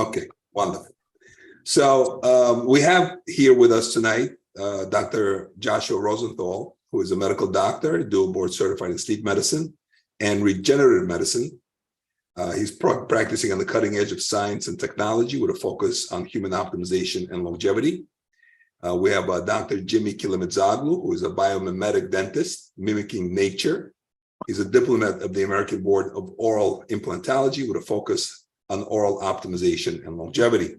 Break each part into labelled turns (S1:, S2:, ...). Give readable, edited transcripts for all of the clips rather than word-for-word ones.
S1: Okay, wonderful. So we have here with us tonight Dr. Joshual Rosenthal, who is a medical doctor, dual board certified in sleep medicine and regenerative medicine. He's practicing on the cutting edge of science and technology with a focus on human optimization and longevity. We have Dr. Jimmy Kilimitzoglou, who is a biomimetic dentist, mimicking nature. He's a diplomat of the American Board of Oral Implantology with a focus on oral optimization and longevity.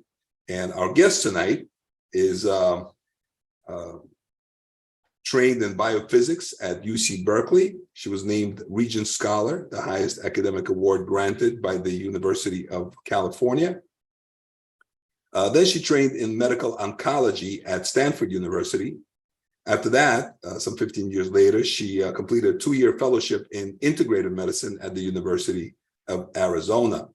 S1: And our guest tonight is trained in biophysics at UC Berkeley. She was named Regent Scholar, the highest academic award granted by the University of California. Then she trained in medical oncology at Stanford University. After that, some 15 years later, she completed a 2-year fellowship in integrative medicine at the University of Arizona.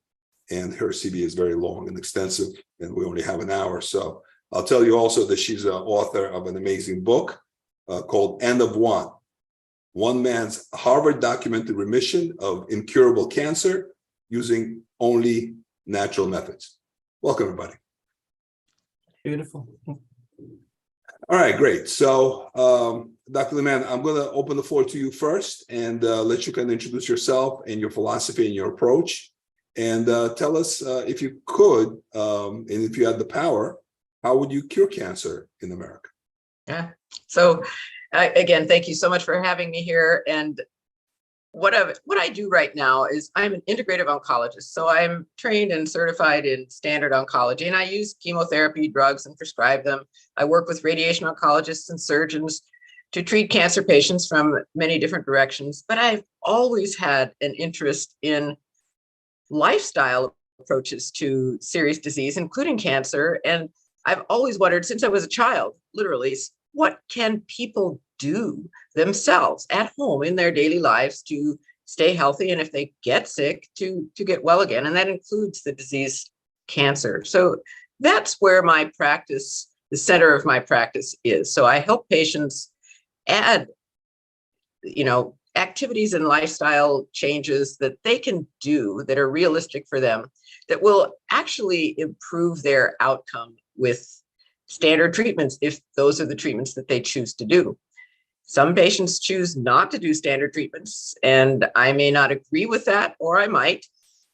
S1: And her CV is very long and extensive, and we only have an hour. So I'll tell you also that she's an author of an amazing book called End of One, One Man's Harvard Documented Remission of Incurable Cancer Using Only Natural Methods. Welcome, everybody.
S2: Beautiful.
S1: All right, great. So, Dr. Lemanne, I'm going to open the floor to you first and let you kind of introduce yourself and your philosophy and your approach. And tell us, if you could, and if you had the power, how would you cure cancer in America?
S2: Yeah. So, again, thank you so much for having me here. And what I do right now is I'm an integrative oncologist. So I'm trained and certified in standard oncology, and I use chemotherapy drugs and prescribe them. I work with radiation oncologists and surgeons to treat cancer patients from many different directions. But I've always had an interest in lifestyle approaches to serious disease, including cancer. And I've always wondered, since I was a child, literally, what can people do themselves at home in their daily lives to stay healthy, and if they get sick, to get well again? And that includes the disease cancer. So that's where my practice, the center of my practice is. So I help patients add, activities and lifestyle changes that they can do that are realistic for them, that will actually improve their outcome with standard treatments, if those are the treatments that they choose to do. Some patients choose not to do standard treatments, and I may not agree with that, or I might.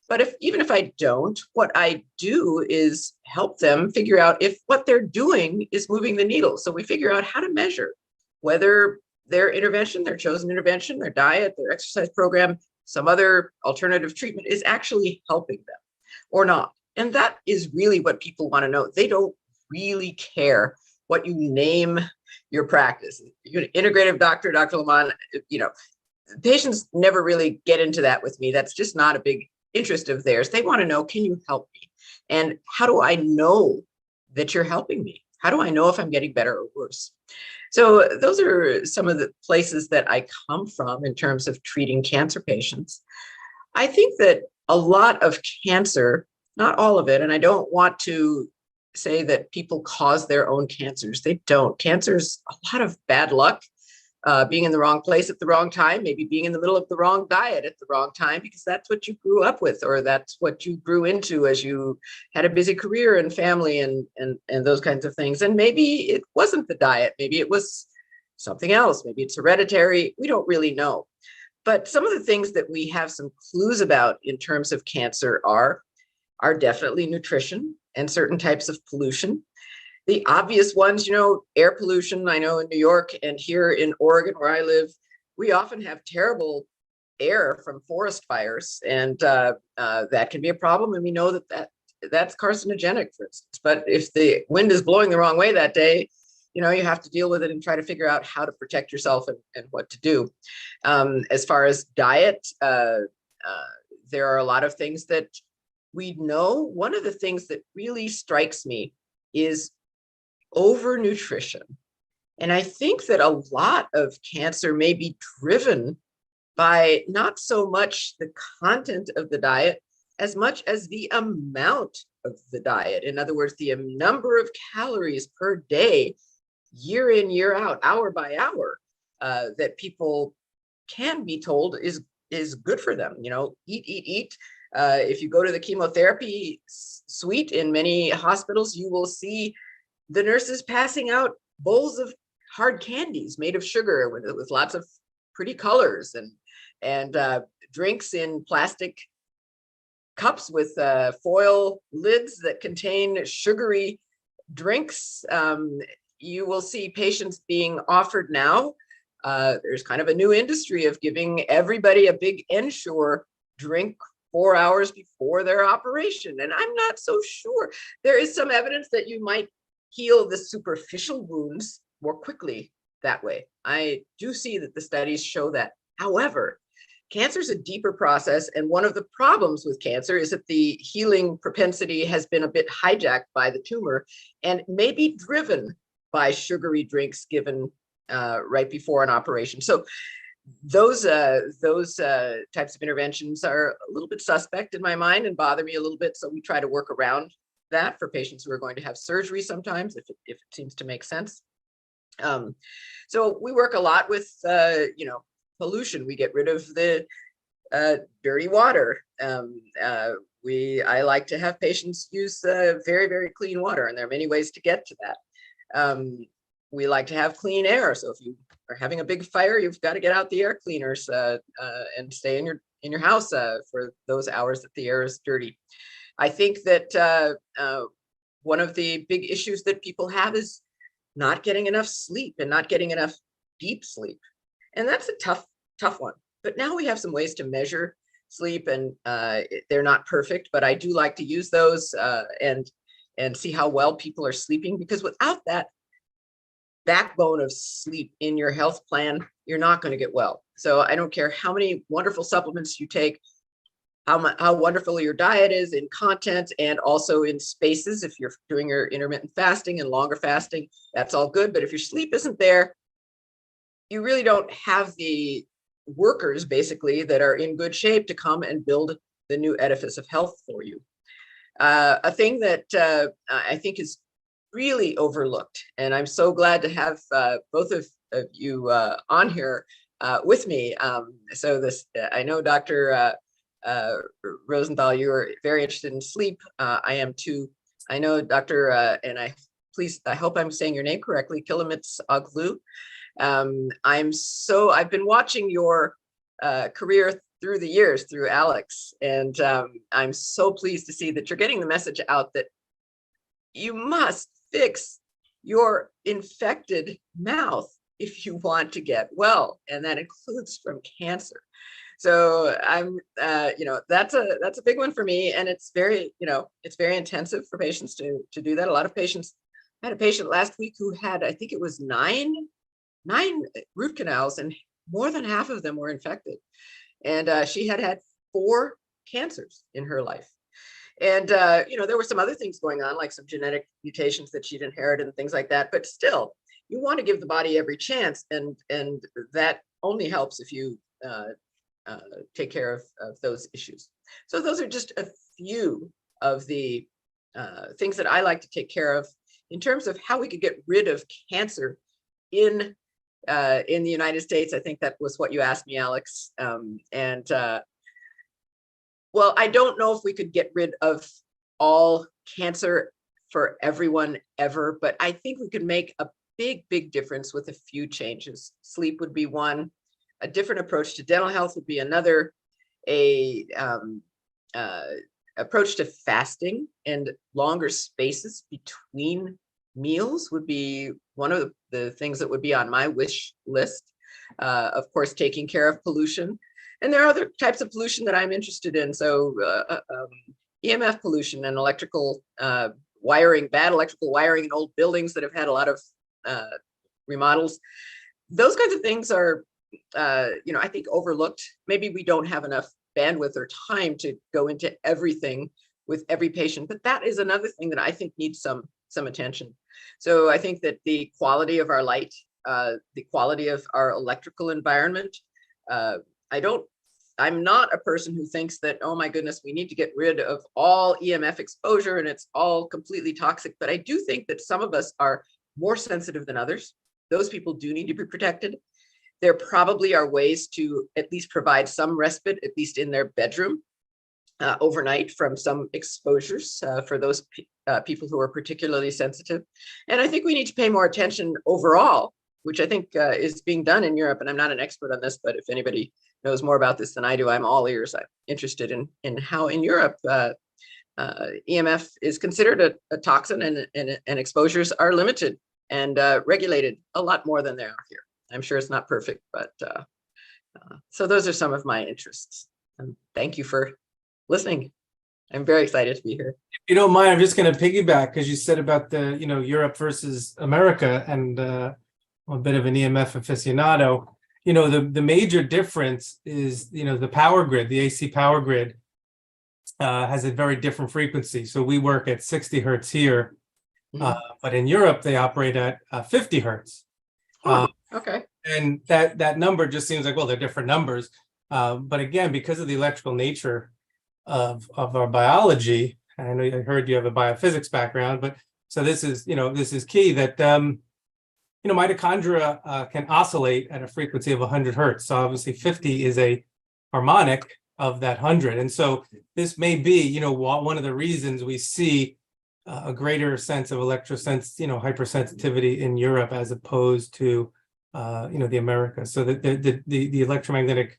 S2: But even if I don't, what I do is help them figure out if what they're doing is moving the needle. So we figure out how to measure whether their intervention, their chosen intervention, their diet, their exercise program, some other alternative treatment is actually helping them or not. And that is really what people want to know. They don't really care what you name your practice. You're an integrative doctor, Dr. Lemanne, patients never really get into that with me. That's just not a big interest of theirs. They want to know, can you help me? And how do I know that you're helping me? How do I know if I'm getting better or worse? So those are some of the places that I come from in terms of treating cancer patients. I think that a lot of cancer, not all of it, and I don't want to say that people cause their own cancers. They don't. Cancer's a lot of bad luck, being in the wrong place at the wrong time, maybe being in the middle of the wrong diet at the wrong time, because that's what you grew up with, or that's what you grew into as you had a busy career and family and those kinds of things. And maybe it wasn't the diet, maybe it was something else, maybe it's hereditary. We don't really know. But some of the things that we have some clues about in terms of cancer are definitely nutrition and certain types of pollution. The obvious ones, air pollution. I know in New York and here in Oregon, where I live, we often have terrible air from forest fires, and that can be a problem. And we know that's carcinogenic, for instance. But if the wind is blowing the wrong way that day, you have to deal with it and try to figure out how to protect yourself and what to do. As far as diet, there are a lot of things that we know. One of the things that really strikes me is overnutrition. And I think that a lot of cancer may be driven by not so much the content of the diet as much as the amount of the diet. In other words, the number of calories per day, year in, year out, hour by hour, that people can be told is good for them. Eat, If you go to the chemotherapy suite in many hospitals, you will see the nurses passing out bowls of hard candies made of sugar with lots of pretty colors, and drinks in plastic cups with foil lids that contain sugary drinks. You will see patients being offered now. There's kind of a new industry of giving everybody a big Ensure drink 4 hours before their operation. And I'm not so sure. There is some evidence that you might heal the superficial wounds more quickly that way. I do see that the studies show that. However, cancer is a deeper process. And one of the problems with cancer is that the healing propensity has been a bit hijacked by the tumor and may be driven by sugary drinks given right before an operation. So those types of interventions are a little bit suspect in my mind and bother me a little bit. So we try to work around that for patients who are going to have surgery sometimes, if it seems to make sense. So we work a lot with, pollution. We get rid of the dirty water. I like to have patients use very, very clean water, and there are many ways to get to that. We like to have clean air. So if you are having a big fire, you've got to get out the air cleaners and stay in your house for those hours that the air is dirty. I think that one of the big issues that people have is not getting enough sleep and not getting enough deep sleep. And that's a tough one. But now we have some ways to measure sleep, and they're not perfect, but I do like to use those and see how well people are sleeping, because without that backbone of sleep in your health plan, you're not going to get well. So I don't care how many wonderful supplements you take, how wonderful your diet is in content and also in spaces. If you're doing your intermittent fasting and longer fasting, that's all good. But if your sleep isn't there, you really don't have the workers basically that are in good shape to come and build the new edifice of health for you. A thing that I think is really overlooked, and I'm so glad to have both of you on here with me. So this, I know Dr. Rosenthal, you are very interested in sleep. I am too. I know Dr. And I hope I'm saying your name correctly, Kilimitzoglou. I've been watching your career through the years through Alex, and I'm so pleased to see that you're getting the message out that you must fix your infected mouth if you want to get well, and that includes from cancer. So I'm, that's a big one for me, and it's very intensive for patients to do that. A lot of patients. I had a patient last week who had, I think it was nine root canals, and more than half of them were infected. And she had 4 cancers in her life. And, there were some other things going on, like some genetic mutations that she'd inherited and things like that. But still, you want to give the body every chance. And that only helps if you take care of those issues. So those are just a few of the things that I like to take care of in terms of how we could get rid of cancer in the United States. I think that was what you asked me, Alex. Well, I don't know if we could get rid of all cancer for everyone ever, but I think we could make a big, big difference with a few changes. Sleep would be one. A different approach to dental health would be another. Approach to fasting and longer spaces between meals would be one of the things that would be on my wish list. Of course, taking care of pollution. And there are other types of pollution that I'm interested in. So EMF pollution and electrical wiring, bad electrical wiring in old buildings that have had a lot of remodels. Those kinds of things are, I think overlooked. Maybe we don't have enough bandwidth or time to go into everything with every patient, but that is another thing that I think needs some attention. So I think that the quality of our light, the quality of our electrical environment, I'm not a person who thinks that, oh my goodness, we need to get rid of all EMF exposure and it's all completely toxic. But I do think that some of us are more sensitive than others. Those people do need to be protected. There probably are ways to at least provide some respite, at least in their bedroom. overnight from some exposures for those people who are particularly sensitive. And I think we need to pay more attention overall, which I think is being done in Europe. And I'm not an expert on this, but if anybody knows more about this than I do, I'm all ears. I'm interested in how in Europe EMF is considered a toxin, and exposures are limited and regulated a lot more than they are here. I'm sure it's not perfect, but so those are some of my interests. And thank you for listening. I'm very excited to be here.
S3: If you don't mind, I'm just going to piggyback because you said about the, Europe versus America, and I'm a bit of an EMF aficionado. The major difference is, the power grid, the AC power grid has a very different frequency. So we work at 60 hertz here, but in Europe, they operate at 50 hertz.
S2: Okay.
S3: And that number just seems like, well, they're different numbers. But again, because of the electrical nature of our biology, I know I heard you have a biophysics background, but so this is key that, mitochondria can oscillate at a frequency of 100 hertz. So obviously 50 is a harmonic of that 100. And so this may be, one of the reasons we see a greater sense of hypersensitivity in Europe as opposed to, the Americas. So the electromagnetic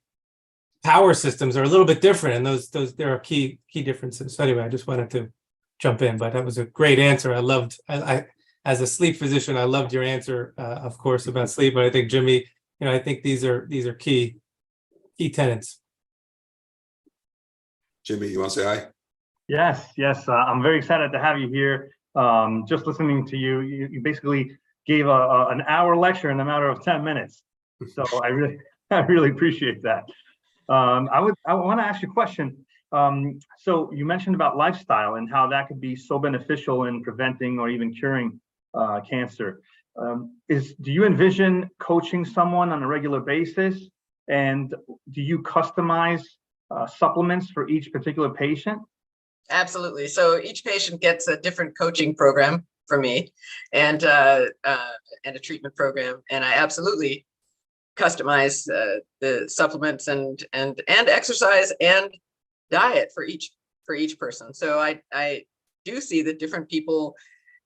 S3: power systems are a little bit different, and those there are key differences. So anyway, I just wanted to jump in, but that was a great answer. I as a sleep physician, I loved your answer, of course, about sleep. But I think Jimmy, I think these are key tenets.
S1: Jimmy, you want to say hi?
S4: Yes. I'm very excited to have you here. Just listening to you, you basically gave an hour lecture in a matter of 10 minutes. So I really appreciate that. I want to ask you a question. So you mentioned about lifestyle and how that could be so beneficial in preventing or even curing cancer. Do you envision coaching someone on a regular basis? And do you customize supplements for each particular patient?
S2: Absolutely. So each patient gets a different coaching program from me, and a treatment program, and I absolutely customize the supplements and exercise and diet for each person. So I do see that different people,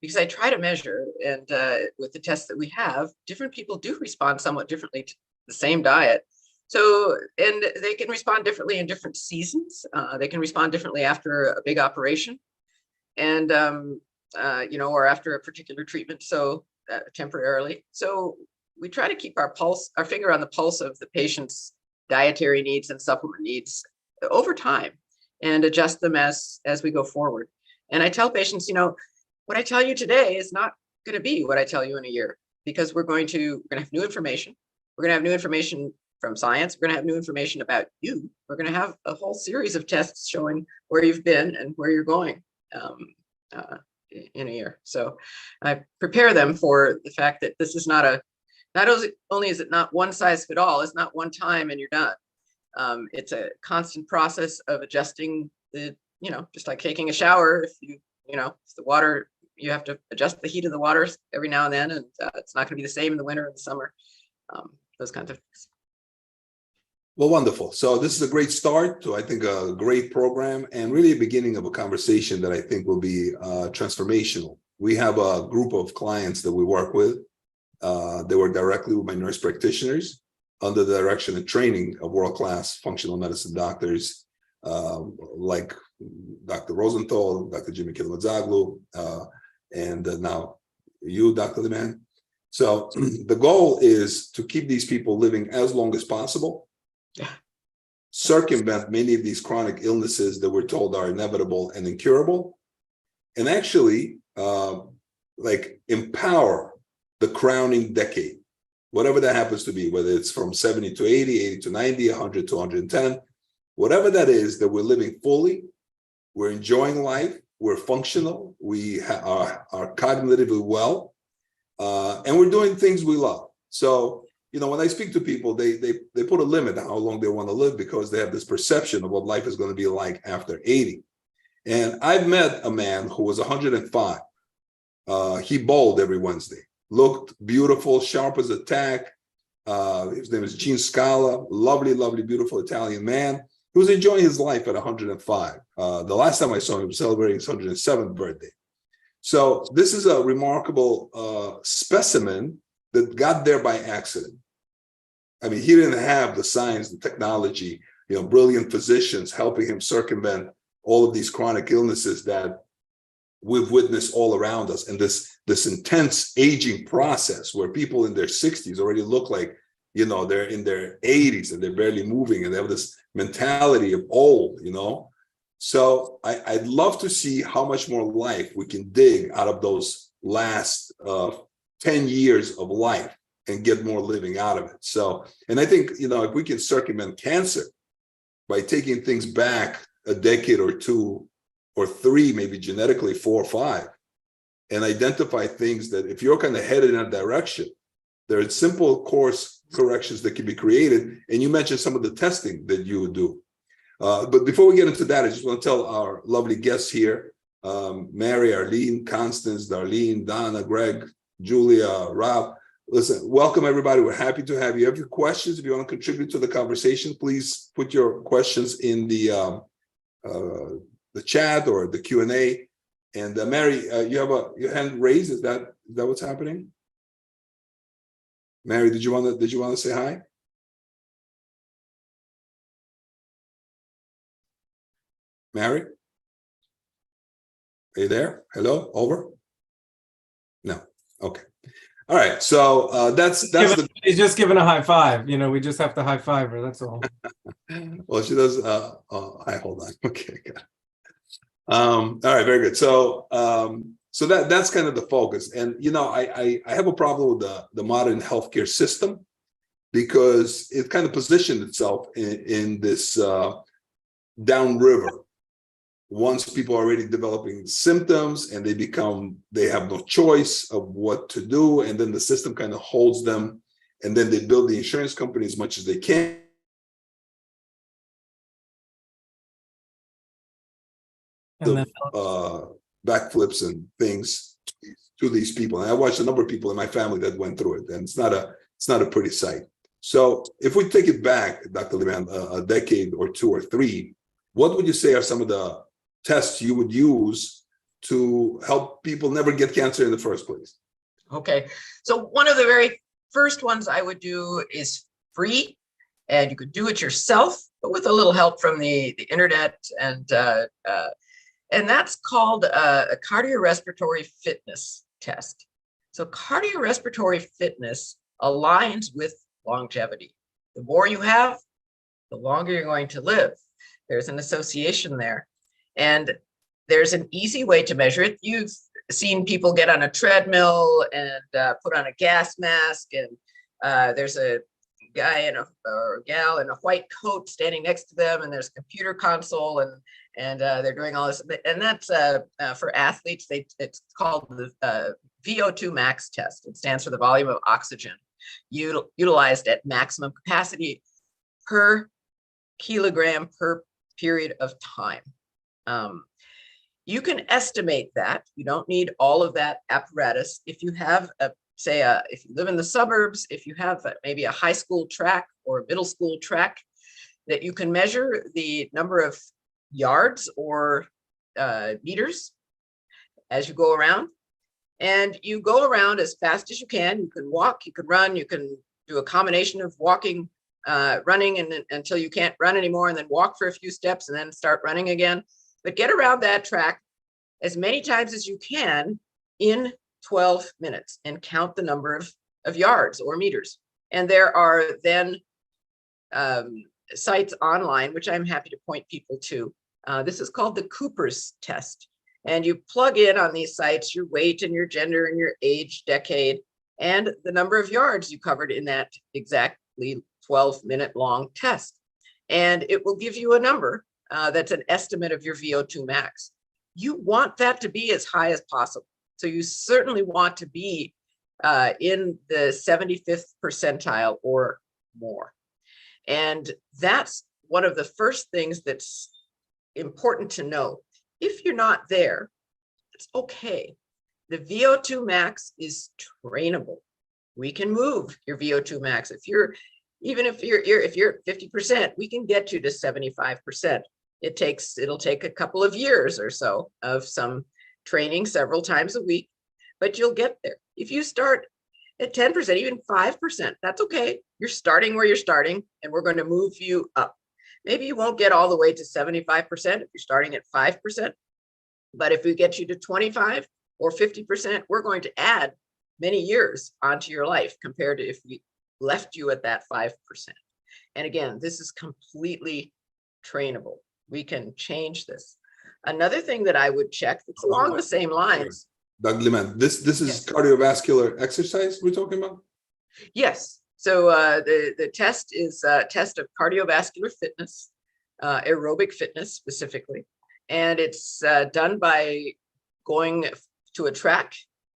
S2: because I try to measure, and with the tests that we have, different people do respond somewhat differently to the same diet. So, and they can respond differently in different seasons. They can respond differently after a big operation, and or after a particular treatment. So temporarily. So we try to keep our finger on the pulse of the patient's dietary needs and supplement needs over time, and adjust them as we go forward. And I tell patients, what I tell you today is not going to be what I tell you in a year, because we're going to have new information. We're going to have new information from science. We're going to have new information about you. We're going to have a whole series of tests showing where you've been and where you're going in a year. So I prepare them for the fact that this is not only is it not one size fit all, it's not one time and you're done. It's a constant process of adjusting just like taking a shower. If the water, you have to adjust the heat of the water every now and then, and it's not going to be the same in the winter and the summer. Those kinds of things.
S1: Well, wonderful. So this is a great start to, I think, a great program, and really a beginning of a conversation that I think will be transformational. We have a group of clients that we work with. They work directly with my nurse practitioners under the direction and training of world-class functional medicine doctors like Dr. Rosenthal, Dr. Jimmy Kilimitzoglou, and now you, Dr. Lemanne. So the goal is to keep these people living as long as possible, circumvent many of these chronic illnesses that we're told are inevitable and incurable, and actually empower the crowning decade, whatever that happens to be, whether it's from 70 to 80, 80 to 90, 100 to 110, whatever that is, that we're living fully, we're enjoying life, we're functional, we are cognitively well, and we're doing things we love. So, when I speak to people, they put a limit on how long they want to live because they have this perception of what life is going to be like after 80. And I've met a man who was 105. He bowled every Wednesday, looked beautiful, sharp as a tack. His name is Gene Scala, lovely, lovely, beautiful Italian man. He He was enjoying his life at 105. The last time I saw him, he was celebrating his 107th birthday. So this is a remarkable specimen that got there by accident. I mean, he didn't have the science, the technology, brilliant physicians helping him circumvent all of these chronic illnesses that we've witnessed all around us. And this intense aging process where people in their 60s already look like, they're in their 80s and they're barely moving and they have this mentality of old, So I'd love to see how much more life we can dig out of those last 10 years of life and get more living out of it. So, and I think, if we can circumvent cancer by taking things back a decade or two or three, maybe genetically 4 or 5, and identify things that if you're kind of headed in a direction, there are simple course corrections that can be created. And you mentioned some of the testing that you would do. But before we get into that, I just want to tell our lovely guests here, Mary, Arlene, Constance, Darlene, Donna, Greg, Julia, Rob. Listen, welcome everybody. We're happy to have you. If you have questions, if you want to contribute to the conversation, please put your questions in the chat or the Q&A. And Mary, you have your hand raised. Is that what's happening? Mary, did you want to say hi? Mary? Are you there? Hello? Over? No. Okay. All right. So that's
S3: he's just giving a high five. We just have to high five her. That's all.
S1: Well, she does. Hold on. Okay. Good. All right. Very good. So that's kind of the focus. And I have a problem with the modern healthcare system because it kind of positioned itself in this downriver. Once people are already developing symptoms and they have no choice of what to do, and then the system kind of holds them, and then they build the insurance company as much as they can.
S3: And then,
S1: backflips and things to these people. And I watched a number of people in my family that went through it, and it's not a pretty sight. So if we take it back, Dr. Lemanne, a decade or 2 or 3, what would you say are some of the tests you would use to help people never get cancer in the first place?
S2: Okay, so one of the very first ones I would do is free, and you could do it yourself, but with a little help from the internet, and that's called a cardiorespiratory fitness test. So cardiorespiratory fitness aligns with longevity. The more you have, the longer you're going to live. There's an association there. And there's an easy way to measure it. You've seen people get on a treadmill and put on a gas mask, and there's a guy or gal in a white coat standing next to them, and there's a computer console, and they're doing all this. And that's for athletes. It's called the VO2 max test. It stands for the volume of oxygen utilized at maximum capacity per kilogram per period of time. You can estimate that. You don't need all of that apparatus. If you have if you live in the suburbs, if you have maybe a high school track or a middle school track, that you can measure the number of yards or meters as you go around. And you go around as fast as you can. You can walk, you can run, you can do a combination of walking, running, and until you can't run anymore, and then walk for a few steps and then start running again. But get around that track as many times as you can in 12 minutes and count the number of yards or meters. And there are then sites online, which I'm happy to point people to. This is called the Cooper's test. And you plug in on these sites your weight and your gender and your age, decade, and the number of yards you covered in that exactly 12-minute long test. And it will give you a number that's an estimate of your VO2 max. You want that to be as high as possible. So you certainly want to be in the 75th percentile or more. And that's one of the first things that's important to know. If you're not there, it's okay. The VO2 max is trainable. We can move your VO2 max. If you're Even if you're at 50%, we can get you to 75%. It'll take a couple of years or so of some training several times a week, but you'll get there. If you start at 10%, even 5%, that's okay. You're starting where you're starting, and we're going to move you up. Maybe you won't get all the way to 75% if you're starting at 5%, but if we get you to 25 or 50%, we're going to add many years onto your life compared to if we left you at that 5%. And again, this is completely trainable. We can change this. Another thing that I would check that's along the same lines.
S1: Dawn Lemanne, this is
S2: Yes.
S1: cardiovascular exercise we're talking about?
S2: Yes. So the test is a test of cardiovascular fitness, aerobic fitness specifically. And it's done by going to a track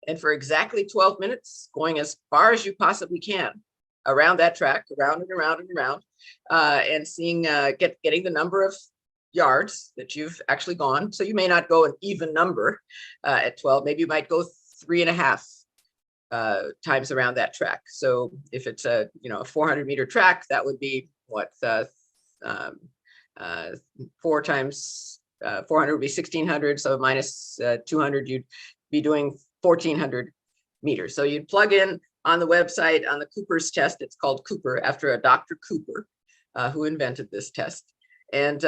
S2: and for exactly 12 minutes, going as far as you possibly can around that track, around and around and around, and seeing, getting the number of yards that you've actually gone. So you may not go an even number at 12, maybe you might go 3.5 times around that track. So if it's a 400-meter track, that would be what 4 times 400 would be 1,600. So minus 200, you'd be doing 1,400 meters. So you'd plug in on the website on the Cooper's test. It's called Cooper after a Dr. Cooper who invented this test. And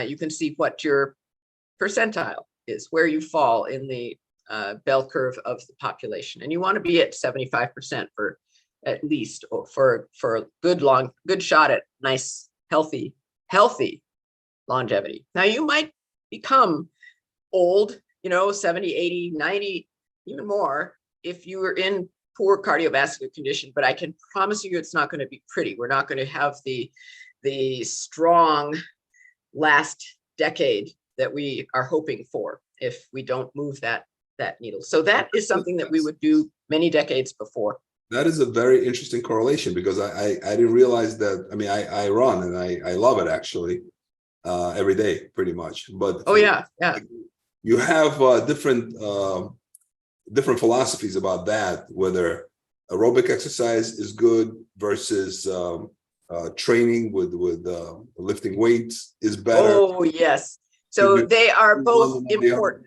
S2: you can see what your percentile is, where you fall in the bell curve of the population. And you want to be at 75% for at least, or for a good shot at nice, healthy longevity. Now you might become old, 70, 80, 90, even more if you were in poor cardiovascular condition, but I can promise you it's not going to be pretty. We're not going to have the strong last decade that we are hoping for if we don't move that needle. So that is something that we would do many decades before.
S1: That is a very interesting correlation because I didn't realize that. I mean, I run and I love it actually every day pretty much. But
S2: oh yeah,
S1: you have different philosophies about that, whether aerobic exercise is good versus training with lifting weights is better.
S2: Oh yes, so they are both important.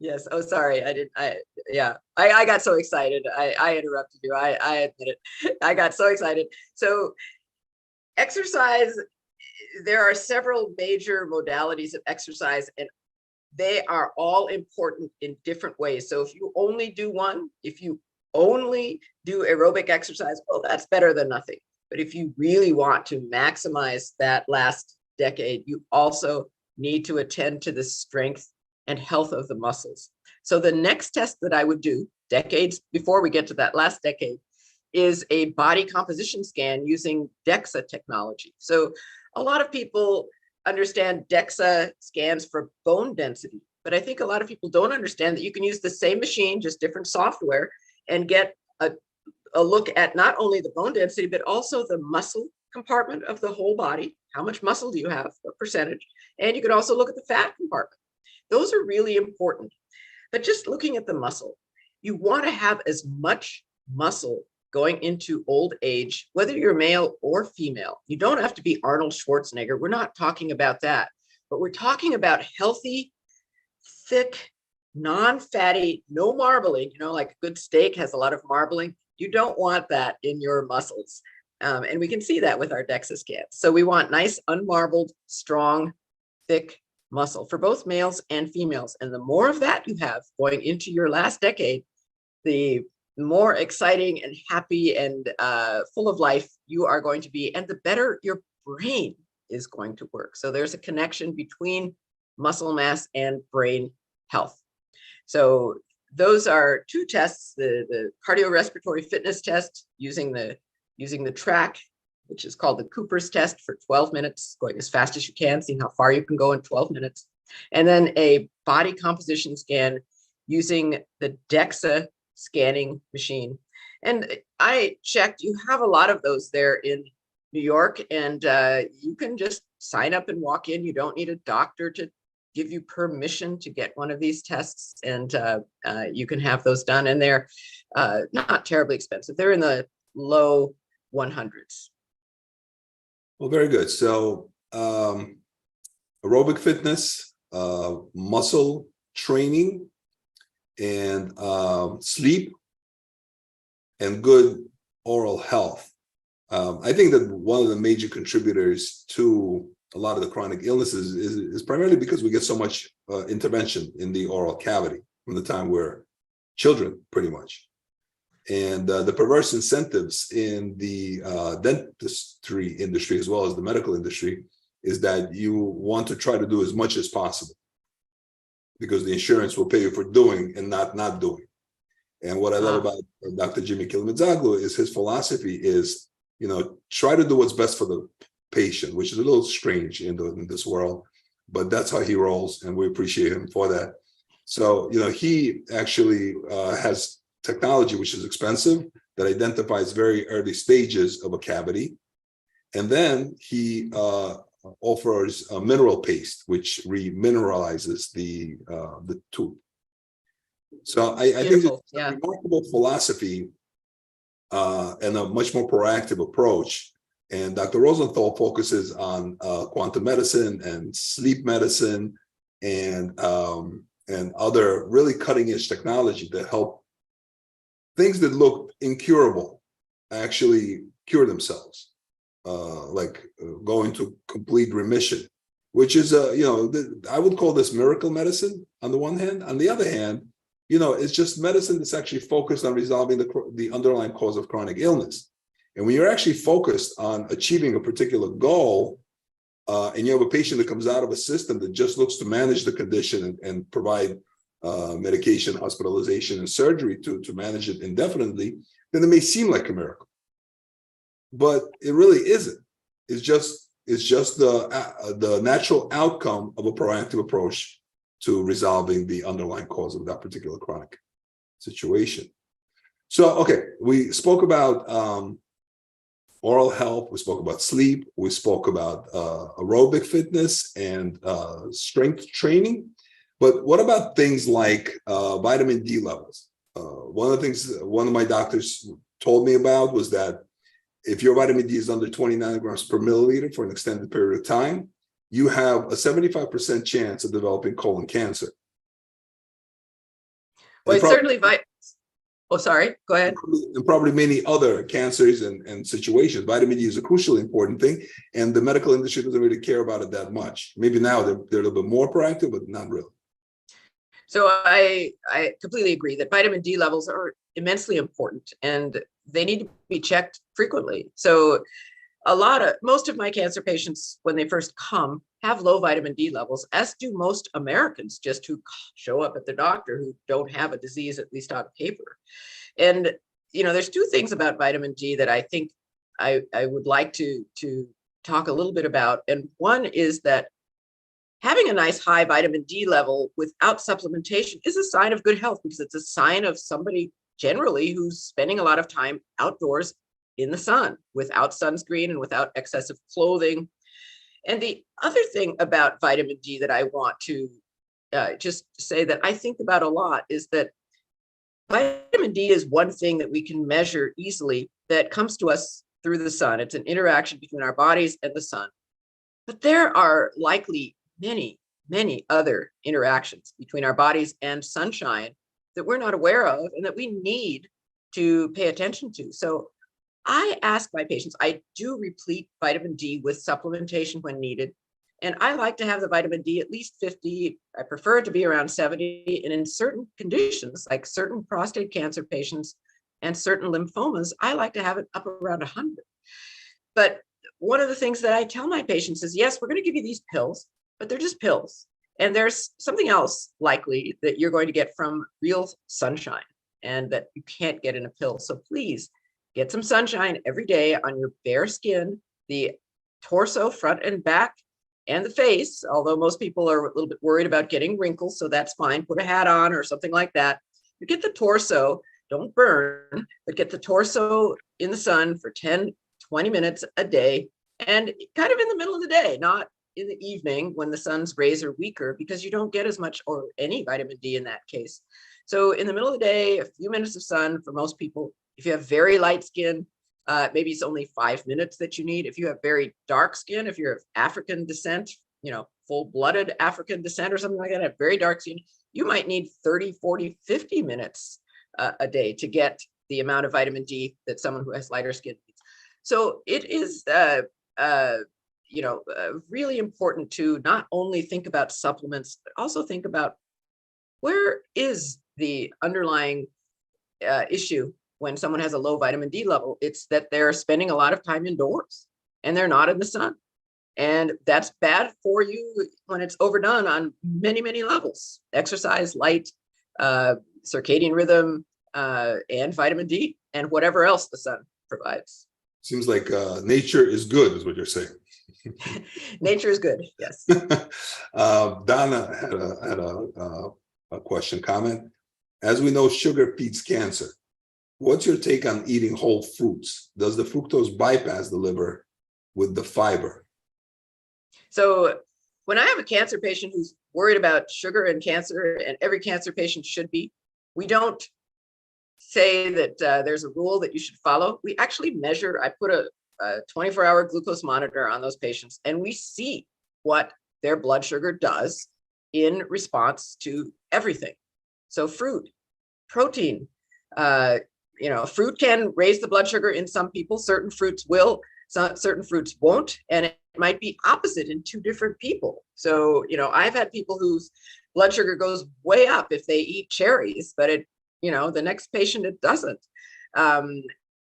S2: Yes. Oh, sorry. I got so excited. I interrupted you. I admit it. I got so excited. So exercise, there are several major modalities of exercise, and they are all important in different ways. So if you only do one, if you only do aerobic exercise, well, that's better than nothing. But if you really want to maximize that last decade, you also need to attend to the strength and health of the muscles. So the next test that I would do decades before we get to that last decade is a body composition scan using DEXA technology. So a lot of people understand DEXA scans for bone density, but I think a lot of people don't understand that you can use the same machine, just different software, and get a look at not only the bone density, but also the muscle compartment of the whole body. How much muscle do you have, what percentage? And you could also look at the fat compartment. Those are really important. But just looking at the muscle, you want to have as much muscle going into old age, whether you're male or female. You don't have to be Arnold Schwarzenegger. We're not talking about that, but we're talking about healthy, thick, non-fatty, no marbling, like a good steak has a lot of marbling. You don't want that in your muscles. And we can see that with our DEXA scans. So we want nice, unmarbled, strong, thick muscle for both males and females. And the more of that you have going into your last decade, the more exciting and happy and full of life you are going to be, and the better your brain is going to work. So there's a connection between muscle mass and brain health. So those are two tests, the cardiorespiratory fitness test using the track, which is called the Cooper's test for 12 minutes, going as fast as you can, seeing how far you can go in 12 minutes. And then a body composition scan using the DEXA scanning machine. And I checked, you have a lot of those there in New York, and you can just sign up and walk in. You don't need a doctor to give you permission to get one of these tests, and you can have those done. And they're not terribly expensive. They're in the low 100s.
S1: Well, very good. So aerobic fitness, muscle training, and sleep, and good oral health. I think that one of the major contributors to a lot of the chronic illnesses is primarily because we get so much intervention in the oral cavity from the time we're children, pretty much. And the perverse incentives in the dentistry industry, as well as the medical industry, is that you want to try to do as much as possible because the insurance will pay you for doing and not doing. And what I love about Dr. Jimmy Kilimitzoglou is his philosophy is, try to do what's best for the patient, which is a little strange in this world, but that's how he rolls, and we appreciate him for that. So, he actually has technology which is expensive that identifies very early stages of a cavity, and then he offers a mineral paste which remineralizes the tooth. So I think it's a remarkable philosophy and a much more proactive approach. And Dr. Rosenthal focuses on quantum medicine and sleep medicine and other really cutting edge technology that help things that look incurable actually cure themselves, like going to complete remission, which is I would call this miracle medicine on the one hand. On the other hand, it's just medicine that's actually focused on resolving the underlying cause of chronic illness. And when you're actually focused on achieving a particular goal, and you have a patient that comes out of a system that just looks to manage the condition and provide medication, hospitalization, and surgery to manage it indefinitely, then it may seem like a miracle. But it really isn't. It's just the natural outcome of a proactive approach to resolving the underlying cause of that particular chronic situation. So, okay, we spoke about oral health, we spoke about sleep, we spoke about aerobic fitness and strength training. But what about things like vitamin D levels? One of the things one of my doctors told me about was that if your vitamin D is under 20 nanograms per milliliter for an extended period of time, you have a 75% chance of developing colon cancer.
S2: Well, it's certainly oh, sorry, go ahead.
S1: And probably many other cancers and situations. Vitamin D is a crucially important thing, and the medical industry doesn't really care about it that much. Maybe now they're a little bit more proactive, but not really.
S2: So I completely agree that vitamin D levels are immensely important and they need to be checked frequently. So most of my cancer patients, when they first come, have low vitamin D levels, as do most Americans just who show up at the doctor who don't have a disease, at least on paper. And, there's two things about vitamin D that I think I would like to talk a little bit about. And one is that having a nice high vitamin D level without supplementation is a sign of good health, because it's a sign of somebody generally who's spending a lot of time outdoors in the sun without sunscreen and without excessive clothing. And the other thing about vitamin D that I want to just say that I think about a lot is that vitamin D is one thing that we can measure easily that comes to us through the sun. It's an interaction between our bodies and the sun. But there are likely many, many other interactions between our bodies and sunshine that we're not aware of and that we need to pay attention to. So I ask my patients, I do replete vitamin D with supplementation when needed. And I like to have the vitamin D at least 50. I prefer it to be around 70. And in certain conditions, like certain prostate cancer patients and certain lymphomas, I like to have it up around 100. But one of the things that I tell my patients is, yes, we're going to give you these pills, but they're just pills. And there's something else likely that you're going to get from real sunshine and that you can't get in a pill. So please get some sunshine every day on your bare skin, the torso, front and back, and the face, although most people are a little bit worried about getting wrinkles, so that's fine. Put a hat on or something like that. You get the torso, don't burn, but get the torso in the sun for 10, 20 minutes a day, and kind of in the middle of the day, not in the evening when the sun's rays are weaker, because you don't get as much or any vitamin D in that case. So in the middle of the day, a few minutes of sun for most people. If you have very light skin, maybe it's only 5 minutes that you need. If you have very dark skin, if you're of African descent, full-blooded African descent or something like that, have very dark skin, you might need 30, 40, 50 minutes a day to get the amount of vitamin D that someone who has lighter skin needs. So it is, really important to not only think about supplements, but also think about where is the underlying issue when someone has a low vitamin D level. It's that they're spending a lot of time indoors and they're not in the sun. And that's bad for you when it's overdone on many, many levels: exercise, light, circadian rhythm, and vitamin D, and whatever else the sun provides.
S1: Seems like nature is good, is what you're saying.
S2: Nature is good, yes.
S1: Donna had a question, comment. As we know, sugar feeds cancer. What's your take on eating whole fruits? Does the fructose bypass the liver with the fiber?
S2: So when I have a cancer patient who's worried about sugar and cancer, and every cancer patient should be, we don't say that there's a rule that you should follow. We actually measure. I put a 24-hour glucose monitor on those patients, and we see what their blood sugar does in response to everything. So fruit, protein, fruit can raise the blood sugar in some people. Certain fruits will, certain fruits won't, and it might be opposite in two different people. So, I've had people whose blood sugar goes way up if they eat cherries, but the next patient, it doesn't.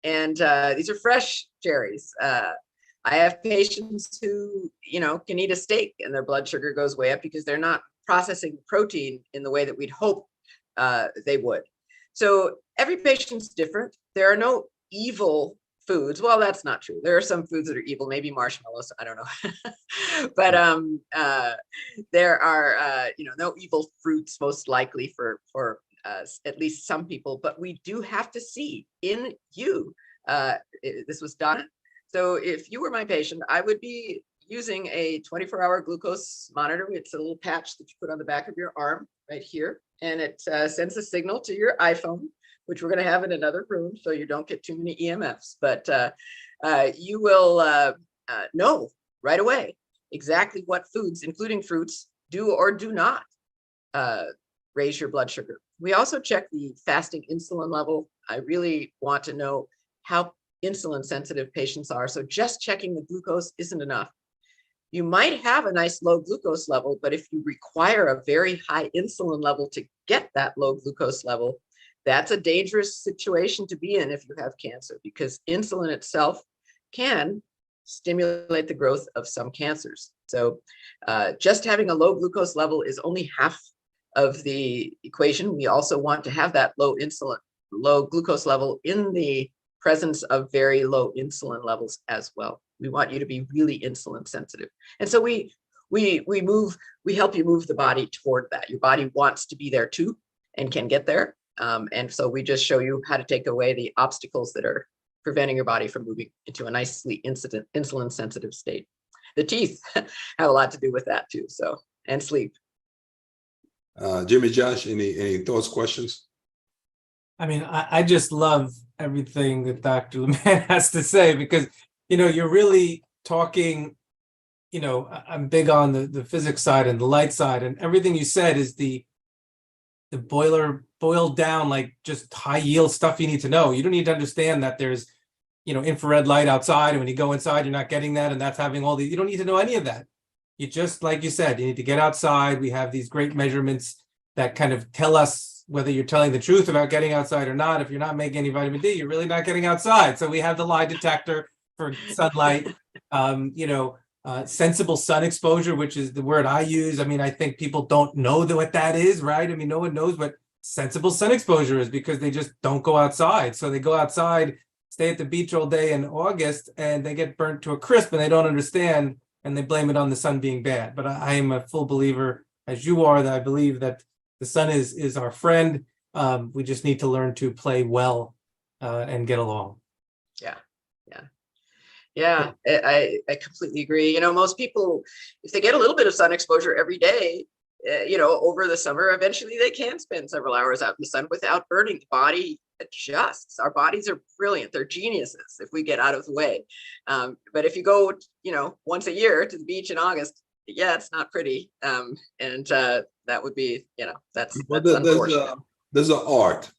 S2: These are fresh cherries. I have patients who, can eat a steak and their blood sugar goes way up because they're not processing protein in the way that we'd hope they would. So every patient's different. There are no evil foods. Well, that's not true. There are some foods that are evil, maybe marshmallows, I don't know. But there are, no evil fruits most likely for at least some people, but we do have to see in you. This was done. So if you were my patient, I would be using a 24-hour glucose monitor. It's a little patch that you put on the back of your arm right here, and it sends a signal to your iPhone, which we're going to have in another room so you don't get too many EMFs. But you will know right away exactly what foods, including fruits, do or do not raise your blood sugar. We also check the fasting insulin level. I really want to know how insulin sensitive patients are. So just checking the glucose isn't enough. You might have a nice low glucose level, but if you require a very high insulin level to get that low glucose level, that's a dangerous situation to be in if you have cancer, because insulin itself can stimulate the growth of some cancers. So just having a low glucose level is only half of the equation. We also want to have that low glucose level in the presence of very low insulin levels as well. We want you to be really insulin sensitive. And so we help you move the body toward that. Your body wants to be there too and can get there. And so we just show you how to take away the obstacles that are preventing your body from moving into a nicely insulin sensitive state. The teeth have a lot to do with that too. So, and sleep.
S1: Jimmy, Josh, any thoughts, questions?
S3: I mean, I just love everything that Dr. Lemanne has to say, because, you're really talking, I'm big on the physics side and the light side, and everything you said is the boiled down, like just high yield stuff you need to know. You don't need to understand that there's, infrared light outside, and when you go inside, you're not getting that, and that's having all you don't need to know any of that. You just, like you said, you need to get outside. We have these great measurements that kind of tell us whether you're telling the truth about getting outside or not. If you're not making any vitamin D, you're really not getting outside. So we have the lie detector for sunlight, sensible sun exposure, which is the word I use. I mean, I think people don't know what that is, right? I mean, no one knows what sensible sun exposure is because they just don't go outside. So they go outside, stay at the beach all day in August, and they get burnt to a crisp, and they don't understand, and they blame it on the sun being bad. But I am a full believer, as you are, that I believe that the sun is our friend. We just need to learn to play well and get along.
S2: Yeah, I completely agree. Most people, if they get a little bit of sun exposure every day, over the summer, eventually they can spend several hours out in the sun without burning. The body adjusts. Our bodies are brilliant. They're geniuses if we get out of the way. But if you go, once a year to the beach in August, yeah, it's not pretty. And that would be, that's unfortunate.
S1: There's an art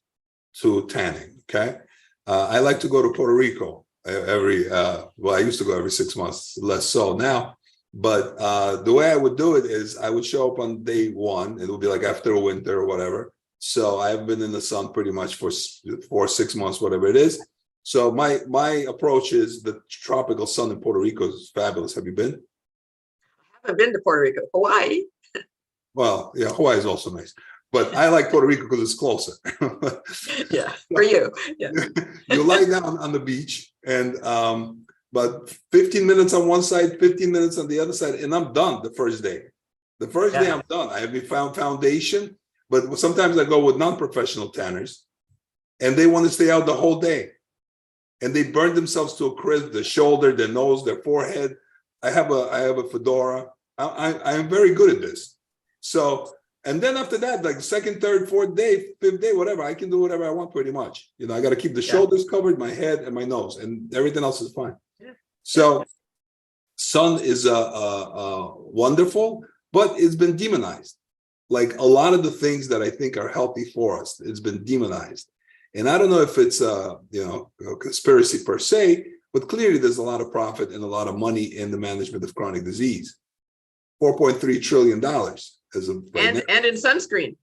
S1: to tanning. Okay. I like to go to Puerto Rico I used to go every 6 months, less so now. But the way I would do it is I would show up on day one. It would be like after a winter or whatever. So I have been in the sun pretty much for 6 months, whatever it is. So my approach is the tropical sun in Puerto Rico is fabulous. Have you been?
S2: I haven't been to Puerto Rico. Hawaii.
S1: Well, yeah, Hawaii is also nice. But I like Puerto Rico because it's closer.
S2: Yeah, for you. Yeah.
S1: You lie down on the beach and but 15 minutes on one side, 15 minutes on the other side, and I'm done the first day. The first day I'm done. I have found foundation, but sometimes I go with non-professional tanners and they want to stay out the whole day. And they burn themselves to a crisp, the shoulder, their nose, their forehead. I have a fedora. I am very good at this. So, and then after that, like second, third, fourth day, fifth day, whatever, I can do whatever I want pretty much. I got to keep the shoulders covered, my head and my nose, and everything else is fine. Yeah. So sun is wonderful, but it's been demonized. Like a lot of the things that I think are healthy for us, it's been demonized. And I don't know if it's a conspiracy per se, but clearly there's a lot of profit and a lot of money in the management of chronic disease. $4.3 trillion as of
S2: and in sunscreen.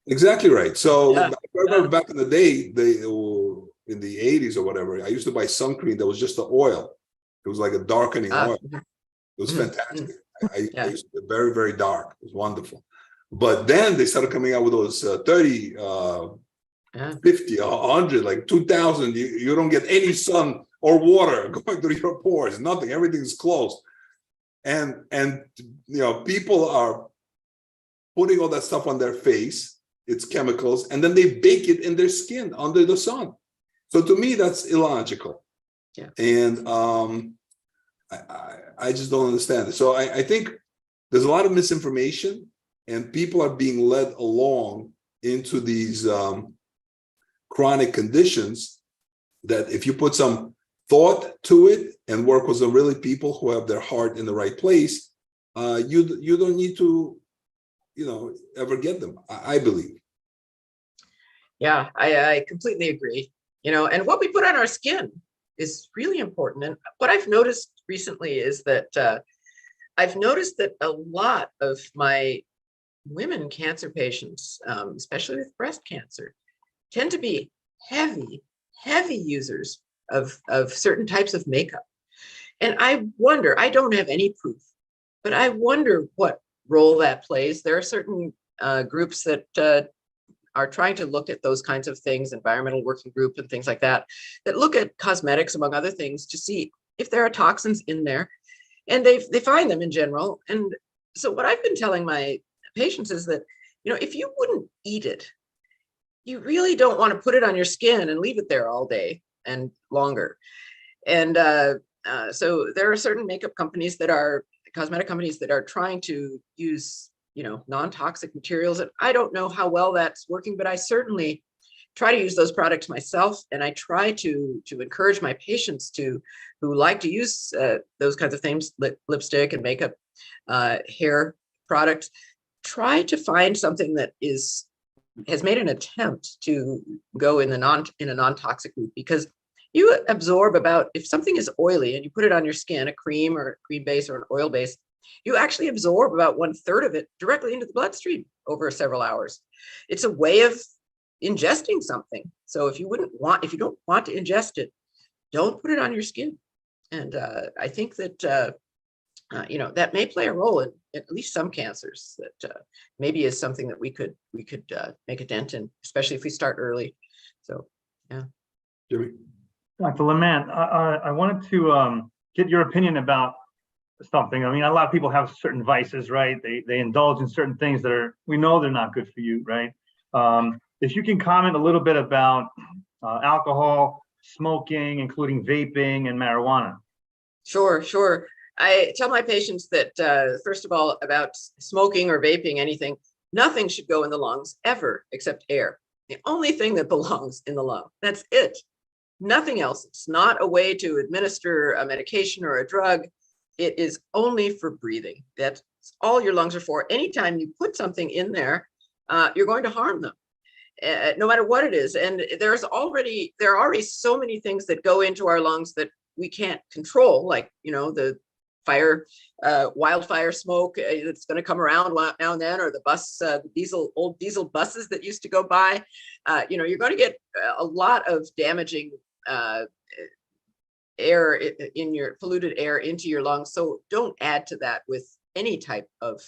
S1: Exactly right. So I remember back in the day, in the 80s or whatever, I used to buy sun cream that was just the oil. It was like a darkening oil. It was fantastic. I used to be very, very dark. It was wonderful. But then they started coming out with those 30, 50, 100, like 2000. You don't get any sun or water going through your pores, nothing. Everything's closed. And people are putting all that stuff on their face. It's chemicals, and then they bake it in their skin under the sun. So to me, that's illogical. Yeah. And I just don't understand it. So I think there's a lot of misinformation, and people are being led along into these chronic conditions that if you put some thought to it and work with some really people who have their heart in the right place, you don't need to, ever get them, I believe.
S2: Yeah, I completely agree. And what we put on our skin is really important. And what I've noticed recently is that I've noticed that a lot of my women cancer patients, especially with breast cancer, tend to be heavy users of certain types of makeup. And I wonder, I don't have any proof, but I wonder what role that plays. There are certain groups that are trying to look at those kinds of things, environmental working group and things like that, that look at cosmetics, among other things, to see if there are toxins in there. And they find them in general. And so what I've been telling my patients is that, if you wouldn't eat it, you really don't want to put it on your skin and leave it there all day and longer. And so there are certain makeup companies cosmetic companies that are trying to use, non-toxic materials. And I don't know how well that's working, but I certainly try to use those products myself. And I try to encourage my patients who like to use those kinds of things, lipstick and makeup, hair products, try to find something that has made an attempt to go in a non-toxic route, because you absorb if something is oily and you put it on your skin, a cream or a cream base or an oil base, you actually absorb about 1/3 of it directly into the bloodstream over several hours. It's a way of ingesting something. So if you don't want to ingest it, don't put it on your skin. And I think that that may play a role in at least some cancers. That maybe is something that we could make a dent in, especially if we start early. So yeah.
S1: Jimmy.
S4: Dr. Lemanne, I wanted to get your opinion about something. I mean, a lot of people have certain vices, right? They indulge in certain things that we know they're not good for you, right? If you can comment a little bit about alcohol, smoking, including vaping and marijuana.
S2: Sure. I tell my patients that, first of all, about smoking or vaping, anything, nothing should go in the lungs ever except air. The only thing that belongs in the lung. That's it. Nothing else. It's not a way to administer a medication or a drug. It is only for breathing. That's all your lungs are for. Anytime you put something in there, you're going to harm them, no matter what it is. And there are already so many things that go into our lungs that we can't control, like, the wildfire smoke that's going to come around now and then, or the old diesel buses that used to go by. You're going to get a lot of damaging air in your polluted air into your lungs. So don't add to that with any type of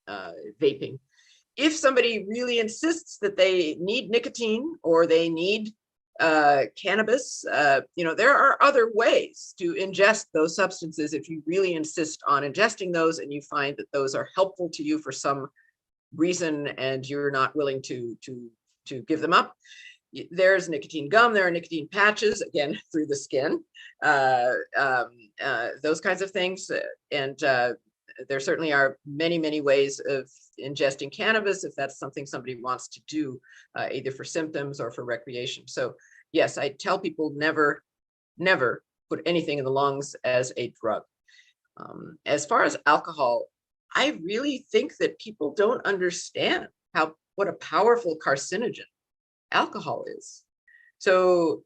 S2: vaping. If somebody really insists that they need nicotine or they need cannabis, there are other ways to ingest those substances. If you really insist on ingesting those and you find that those are helpful to you for some reason and you're not willing to give them up, there's nicotine gum, there are nicotine patches, again, through the skin, those kinds of things. And there certainly are many, many ways of ingesting cannabis if that's something somebody wants to do, either for symptoms or for recreation. So yes, I tell people never put anything in the lungs as a drug. As far as alcohol, I really think that people don't understand what a powerful carcinogen alcohol is. So,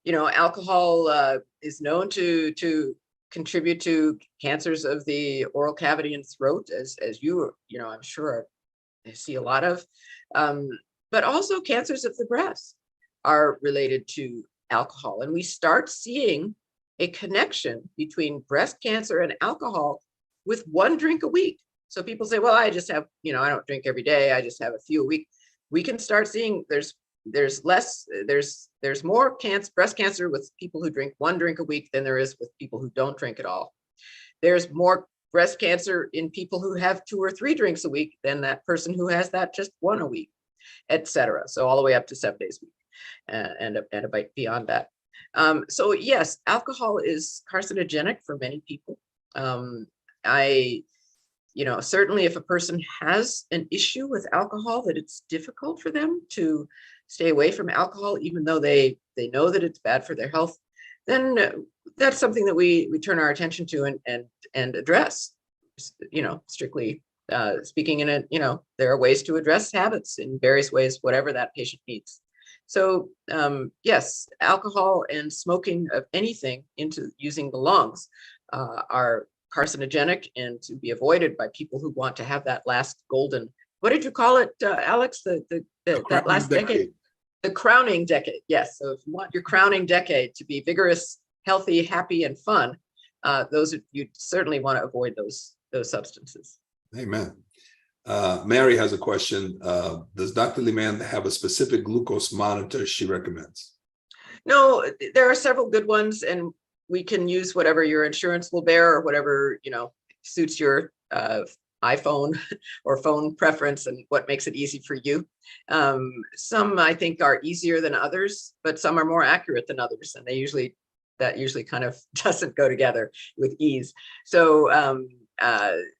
S2: alcohol is known to contribute to cancers of the oral cavity and throat, as I'm sure see a lot of, but also cancers of the breast are related to alcohol. And we start seeing a connection between breast cancer and alcohol with one drink a week. So people say, well, I just have, I don't drink every day, I just have a few a week. We can start seeing there's more breast cancer with people who drink one drink a week than there is with people who don't drink at all. There's more breast cancer in people who have 2 or 3 drinks a week than that person who has that just 1 a week, etc. So all the way up to 7 days a week, and a bit beyond that. So yes, alcohol is carcinogenic for many people. Certainly if a person has an issue with alcohol, that it's difficult for them to stay away from alcohol, even though they know that it's bad for their health, then that's something that we turn our attention to and address. Strictly speaking, there are ways to address habits in various ways, whatever that patient needs. So yes, alcohol and smoking of anything into using the lungs are carcinogenic and to be avoided by people who want to have that last golden, what did you call it, Alex? That last decade? The crowning decade. Yes. So if you want your crowning decade to be vigorous, healthy, happy, and fun, you certainly want to avoid those substances.
S1: Amen. Mary has a question. Does Dr. Lemanne have a specific glucose monitor she recommends?
S2: No, there are several good ones, and we can use whatever your insurance will bear or whatever, suits your iPhone or phone preference and what makes it easy for you. Some I think are easier than others, but some are more accurate than others, and that usually kind of doesn't go together with ease. So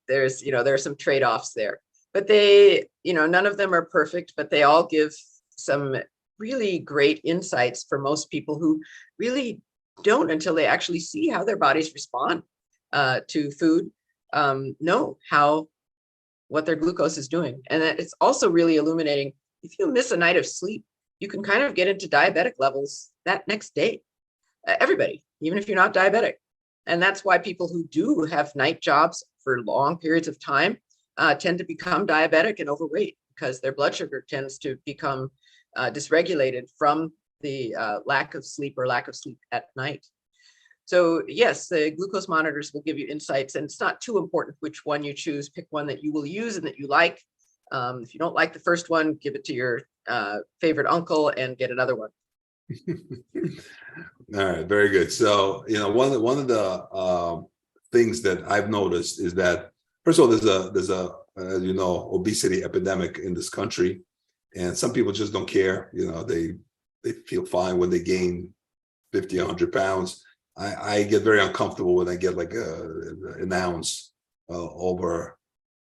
S2: there are some trade-offs there, but none of them are perfect, but they all give some really great insights for most people who really don't, until they actually see how their bodies respond to food, know what their glucose is doing. And it's also really illuminating. If you miss a night of sleep, you can kind of get into diabetic levels that next day. Everybody, even if you're not diabetic. And that's why people who do have night jobs for long periods of time tend to become diabetic and overweight, because their blood sugar tends to become dysregulated from the lack of sleep at night. So yes, the glucose monitors will give you insights, and it's not too important which one you choose. Pick one that you will use and that you like. If you don't like the first one, give it to your favorite uncle and get another one.
S1: All right, very good. So, one of the things that I've noticed is that, first of all, there's a obesity epidemic in this country, and some people just don't care. They feel fine when they gain 50, 100 pounds. I get very uncomfortable when I get like an ounce over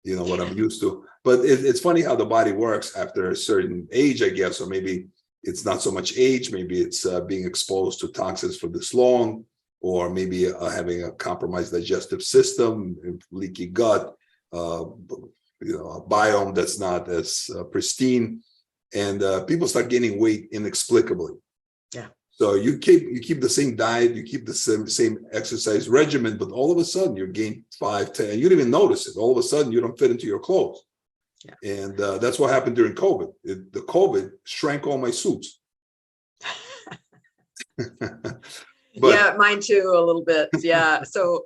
S1: what I'm used to. But it's funny how the body works after a certain age, I guess, or maybe it's not so much age, maybe it's being exposed to toxins for this long, or maybe having a compromised digestive system, leaky gut, a biome that's not as pristine, and people start gaining weight inexplicably.
S2: Yeah.
S1: So you keep the same diet, you keep the same exercise regimen, but all of a sudden you gain 5, 10, and you don't even notice it. All of a sudden you don't fit into your clothes. Yeah. And that's what happened during COVID. The COVID shrank all my suits.
S2: Yeah, mine too, a little bit. Yeah. So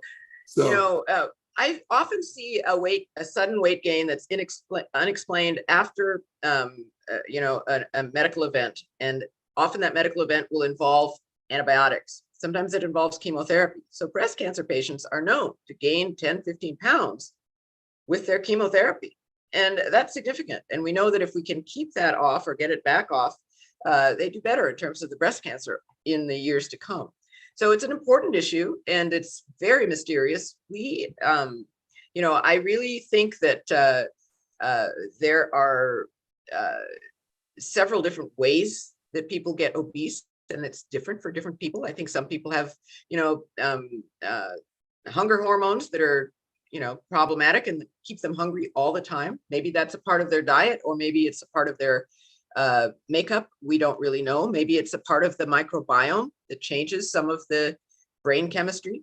S2: I often see a sudden weight gain that's unexplained after, a medical event. And often that medical event will involve antibiotics. Sometimes it involves chemotherapy. So breast cancer patients are known to gain 10, 15 pounds with their chemotherapy. And that's significant. And we know that if we can keep that off or get it back off, they do better in terms of the breast cancer in the years to come. So it's an important issue, and it's very mysterious. I really think that there are several different ways that people get obese, and it's different for different people. I think some people have, hunger hormones that are, problematic and keep them hungry all the time. Maybe that's a part of their diet, or maybe it's a part of their makeup. We don't really know. Maybe it's a part of the microbiome that changes some of the brain chemistry,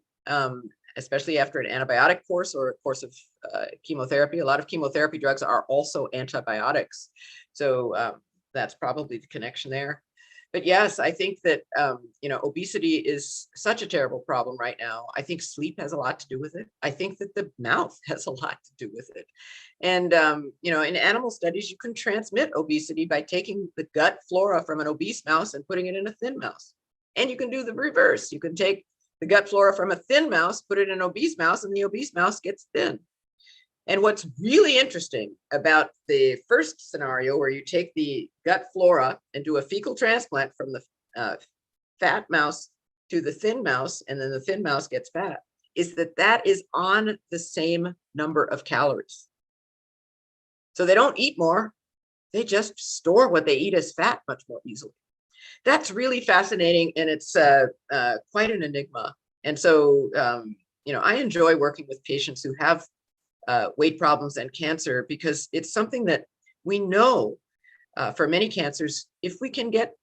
S2: especially after an antibiotic course or a course of chemotherapy. A lot of chemotherapy drugs are also antibiotics. So that's probably the connection there. But yes, I think that, obesity is such a terrible problem right now. I think sleep has a lot to do with it. I think that the mouth has a lot to do with it. And, in animal studies, you can transmit obesity by taking the gut flora from an obese mouse and putting it in a thin mouse. And you can do the reverse. You can take the gut flora from a thin mouse, put it in an obese mouse, and the obese mouse gets thin. And what's really interesting about the first scenario, where you take the gut flora and do a fecal transplant from the fat mouse to the thin mouse, and then the thin mouse gets fat, is that is on the same number of calories. So they don't eat more, they just store what they eat as fat much more easily. That's really fascinating, and it's quite an enigma. And so, I enjoy working with patients who have weight problems and cancer, because it's something that we know for many cancers, if we can get,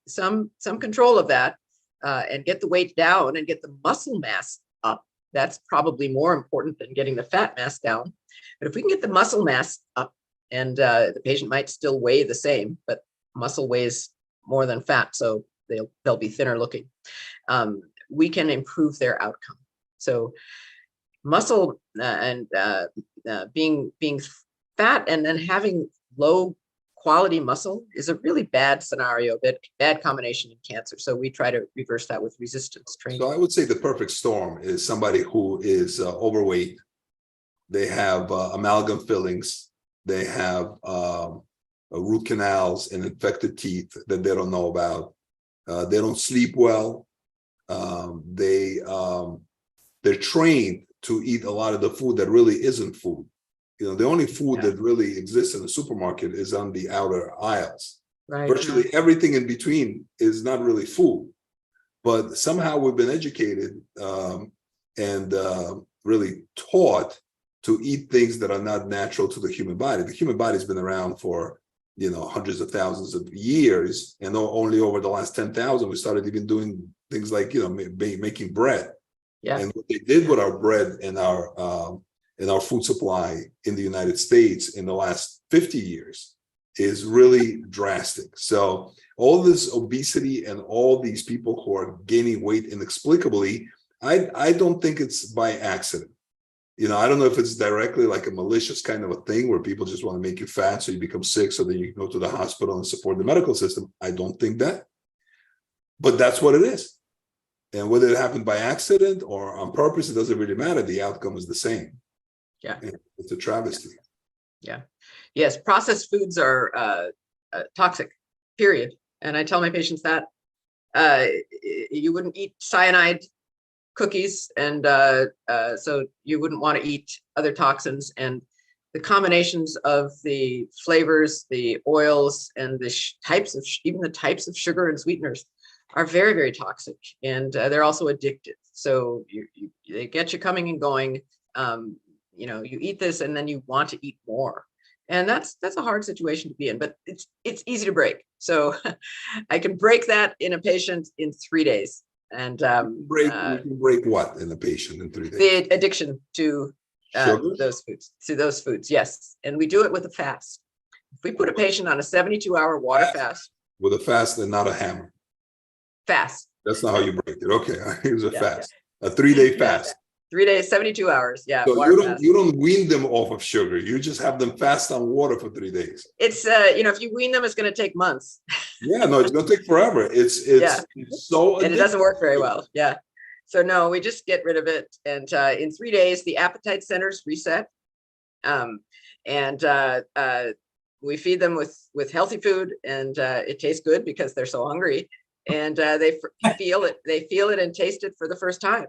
S2: some control of that and get the weight down and get the muscle mass up, that's probably more important than getting the fat mass down. But if we can get the muscle mass up, and the patient might still weigh the same, but muscle weighs more than fat, so they'll be thinner looking, we can improve their outcome. So muscle and being fat and then having low quality muscle is a really bad scenario, bad combination in cancer. So we try to reverse that with resistance training.
S1: So I would say the perfect storm is somebody who is overweight. They have amalgam fillings. They have root canals and infected teeth that they don't know about. They don't sleep well. They're trained to eat a lot of the food that really isn't food. The only food that really exists in the supermarket is on the outer aisles.
S2: Right.
S1: Virtually everything in between is not really food, but somehow we've been educated and really taught to eat things that are not natural to the human body. The human body's been around for hundreds of thousands of years, and only over the last 10,000 we started even doing things like making bread.
S2: Yeah.
S1: And what they did with our bread and our food supply in the United States in the last 50 years is really drastic. So all this obesity and all these people who are gaining weight inexplicably, I don't think it's by accident. I don't know if it's directly like a malicious kind of a thing where people just want to make you fat so you become sick so then you can go to the hospital and support the medical system. I don't think that. But that's what it is. And whether it happened by accident or on purpose, it doesn't really matter. The outcome is the same.
S2: Yeah.
S1: And it's a travesty.
S2: Yeah. Yes. Processed foods are toxic, period. And I tell my patients that you wouldn't eat cyanide cookies, and so you wouldn't want to eat other toxins. And the combinations of the flavors, the oils, and the types of, even the types of sugar and sweeteners are very, very toxic, and they're also addictive. So they get you coming and going. You know, you eat this and then you want to eat more. And that's a hard situation to be in, but it's easy to break. So I can break that in a patient in 3 days. And
S1: we can break what in a patient in 3 days?
S2: the addiction to
S1: Sugar?
S2: those foods, yes. And we do it with a fast. If we put a patient on a 72-hour water fast.
S1: With a fast and not a hammer.
S2: Fast.
S1: That's not how you break it. Okay, it was a
S2: Yeah,
S1: fast. A 3-day fast.
S2: 3 days, 72 hours. Yeah.
S1: So
S2: water fast.
S1: you don't wean them off of sugar. You just have them fast on water for 3 days.
S2: It's you know, if you wean them, it's going to take months.
S1: Yeah, no, it's gonna take forever. It's so
S2: And it doesn't work very well. Yeah. So no, we just get rid of it. And in 3 days, the appetite centers reset. We feed them with healthy food, and it tastes good because they're so hungry. And they feel it and taste it for the first time.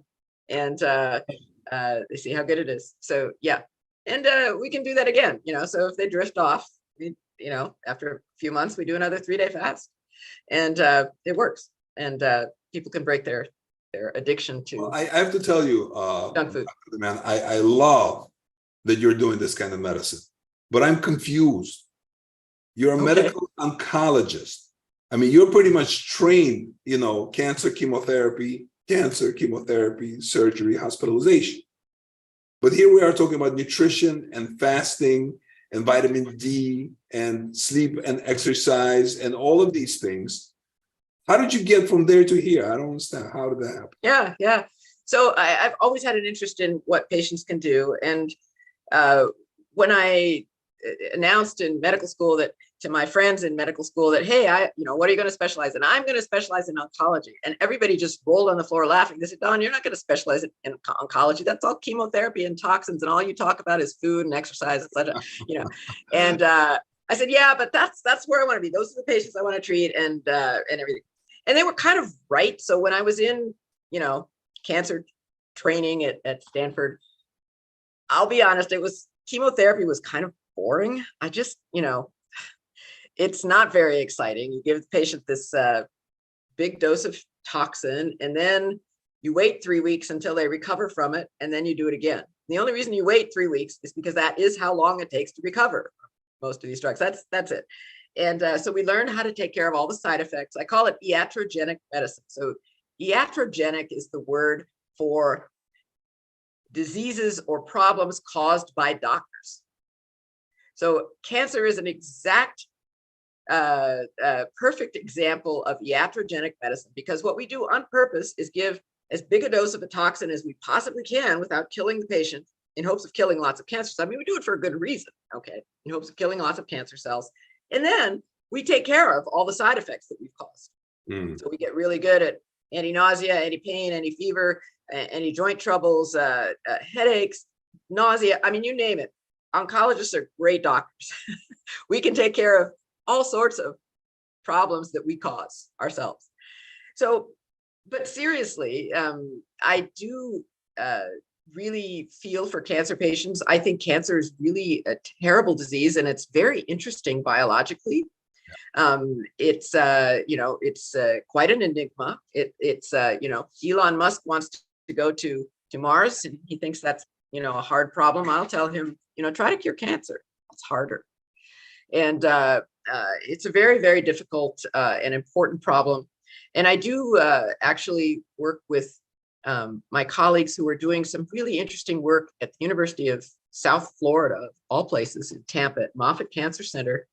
S2: And they see how good it is. So yeah. And we can do that again, you know, so if they drift off, you know, after a few months, we do another 3-day fast, and it works. And people can break their addiction to.
S1: Well, I have to tell you,
S2: junk food.
S1: man, I love that you're doing this kind of medicine, but I'm confused. You're a medical oncologist. I mean, you're pretty much trained, you know, cancer, chemotherapy, surgery, hospitalization. But here we are talking about nutrition and fasting and vitamin D and sleep and exercise and all of these things. How did you get from there to here? I don't understand. How did that happen?
S2: Yeah. So I've always had an interest in what patients can do. And when I announced in medical school that to my friends in medical school that, hey, what are you going to specialize in? I'm going to specialize in oncology. And everybody just rolled on the floor laughing. They said, Dawn, you're not going to specialize in oncology. That's all chemotherapy and toxins, and all you talk about is food and exercise, et cetera. You know. And I said, yeah, but that's where I want to be. Those are the patients I want to treat, and everything. And they were kind of right. So when I was in, you know, cancer training at Stanford, I'll be honest, chemotherapy was kind of boring. I just, you know, it's not very exciting. You give the patient this big dose of toxin, and then you wait 3 weeks until they recover from it, and then you do it again. The only reason you wait 3 weeks is because that is how long it takes to recover most of these drugs. That's it. And so we learned how to take care of all the side effects. I call it iatrogenic medicine. So iatrogenic is the word for diseases or problems caused by doctors. So cancer is an exact perfect example of iatrogenic medicine, because what we do on purpose is give as big a dose of a toxin as we possibly can without killing the patient, in hopes of killing lots of cancer cells. I mean, we do it for a good reason, okay, in hopes of killing lots of cancer cells. And then we take care of all the side effects that we've caused. So we get really good at anti-nausea, anti-pain, anti-fever, anti-joint troubles, headaches, nausea. I mean, you name it. Oncologists are great doctors. We can take care of all sorts of problems that we cause ourselves. So, but seriously, I do really feel for cancer patients. I think cancer is really a terrible disease, and it's very interesting biologically. It's quite an enigma. Elon Musk wants to go to Mars, and he thinks that's, a hard problem. I'll tell him, try to cure cancer. It's harder. And it's a very, very difficult and important problem. And I do actually work with my colleagues who are doing some really interesting work at the University of South Florida, of all places, in Tampa, at Moffitt Cancer Center.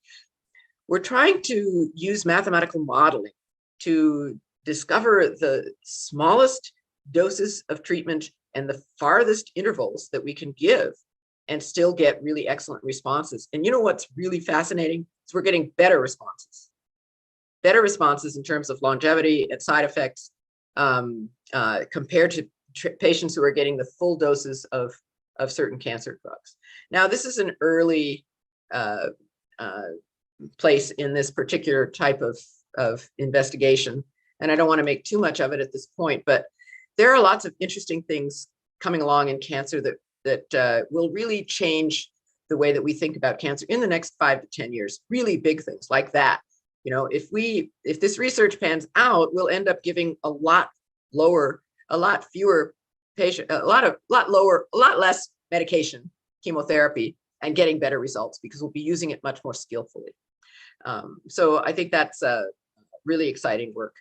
S2: We're trying to use mathematical modeling to discover the smallest doses of treatment and the farthest intervals that we can give and still get really excellent responses. And what's really fascinating is we're getting better responses in terms of longevity and side effects compared to patients who are getting the full doses of certain cancer drugs. Now, this is an early place in this particular type of investigation, and I don't want to make too much of it at this point, but there are lots of interesting things coming along in cancer that will really change the way that we think about cancer in the next 5 to 10 years, really big things like that. You know, if this research pans out, we'll end up giving a lot fewer patient, a lot less medication, chemotherapy, and getting better results because we'll be using it much more skillfully. So I think that's really exciting work.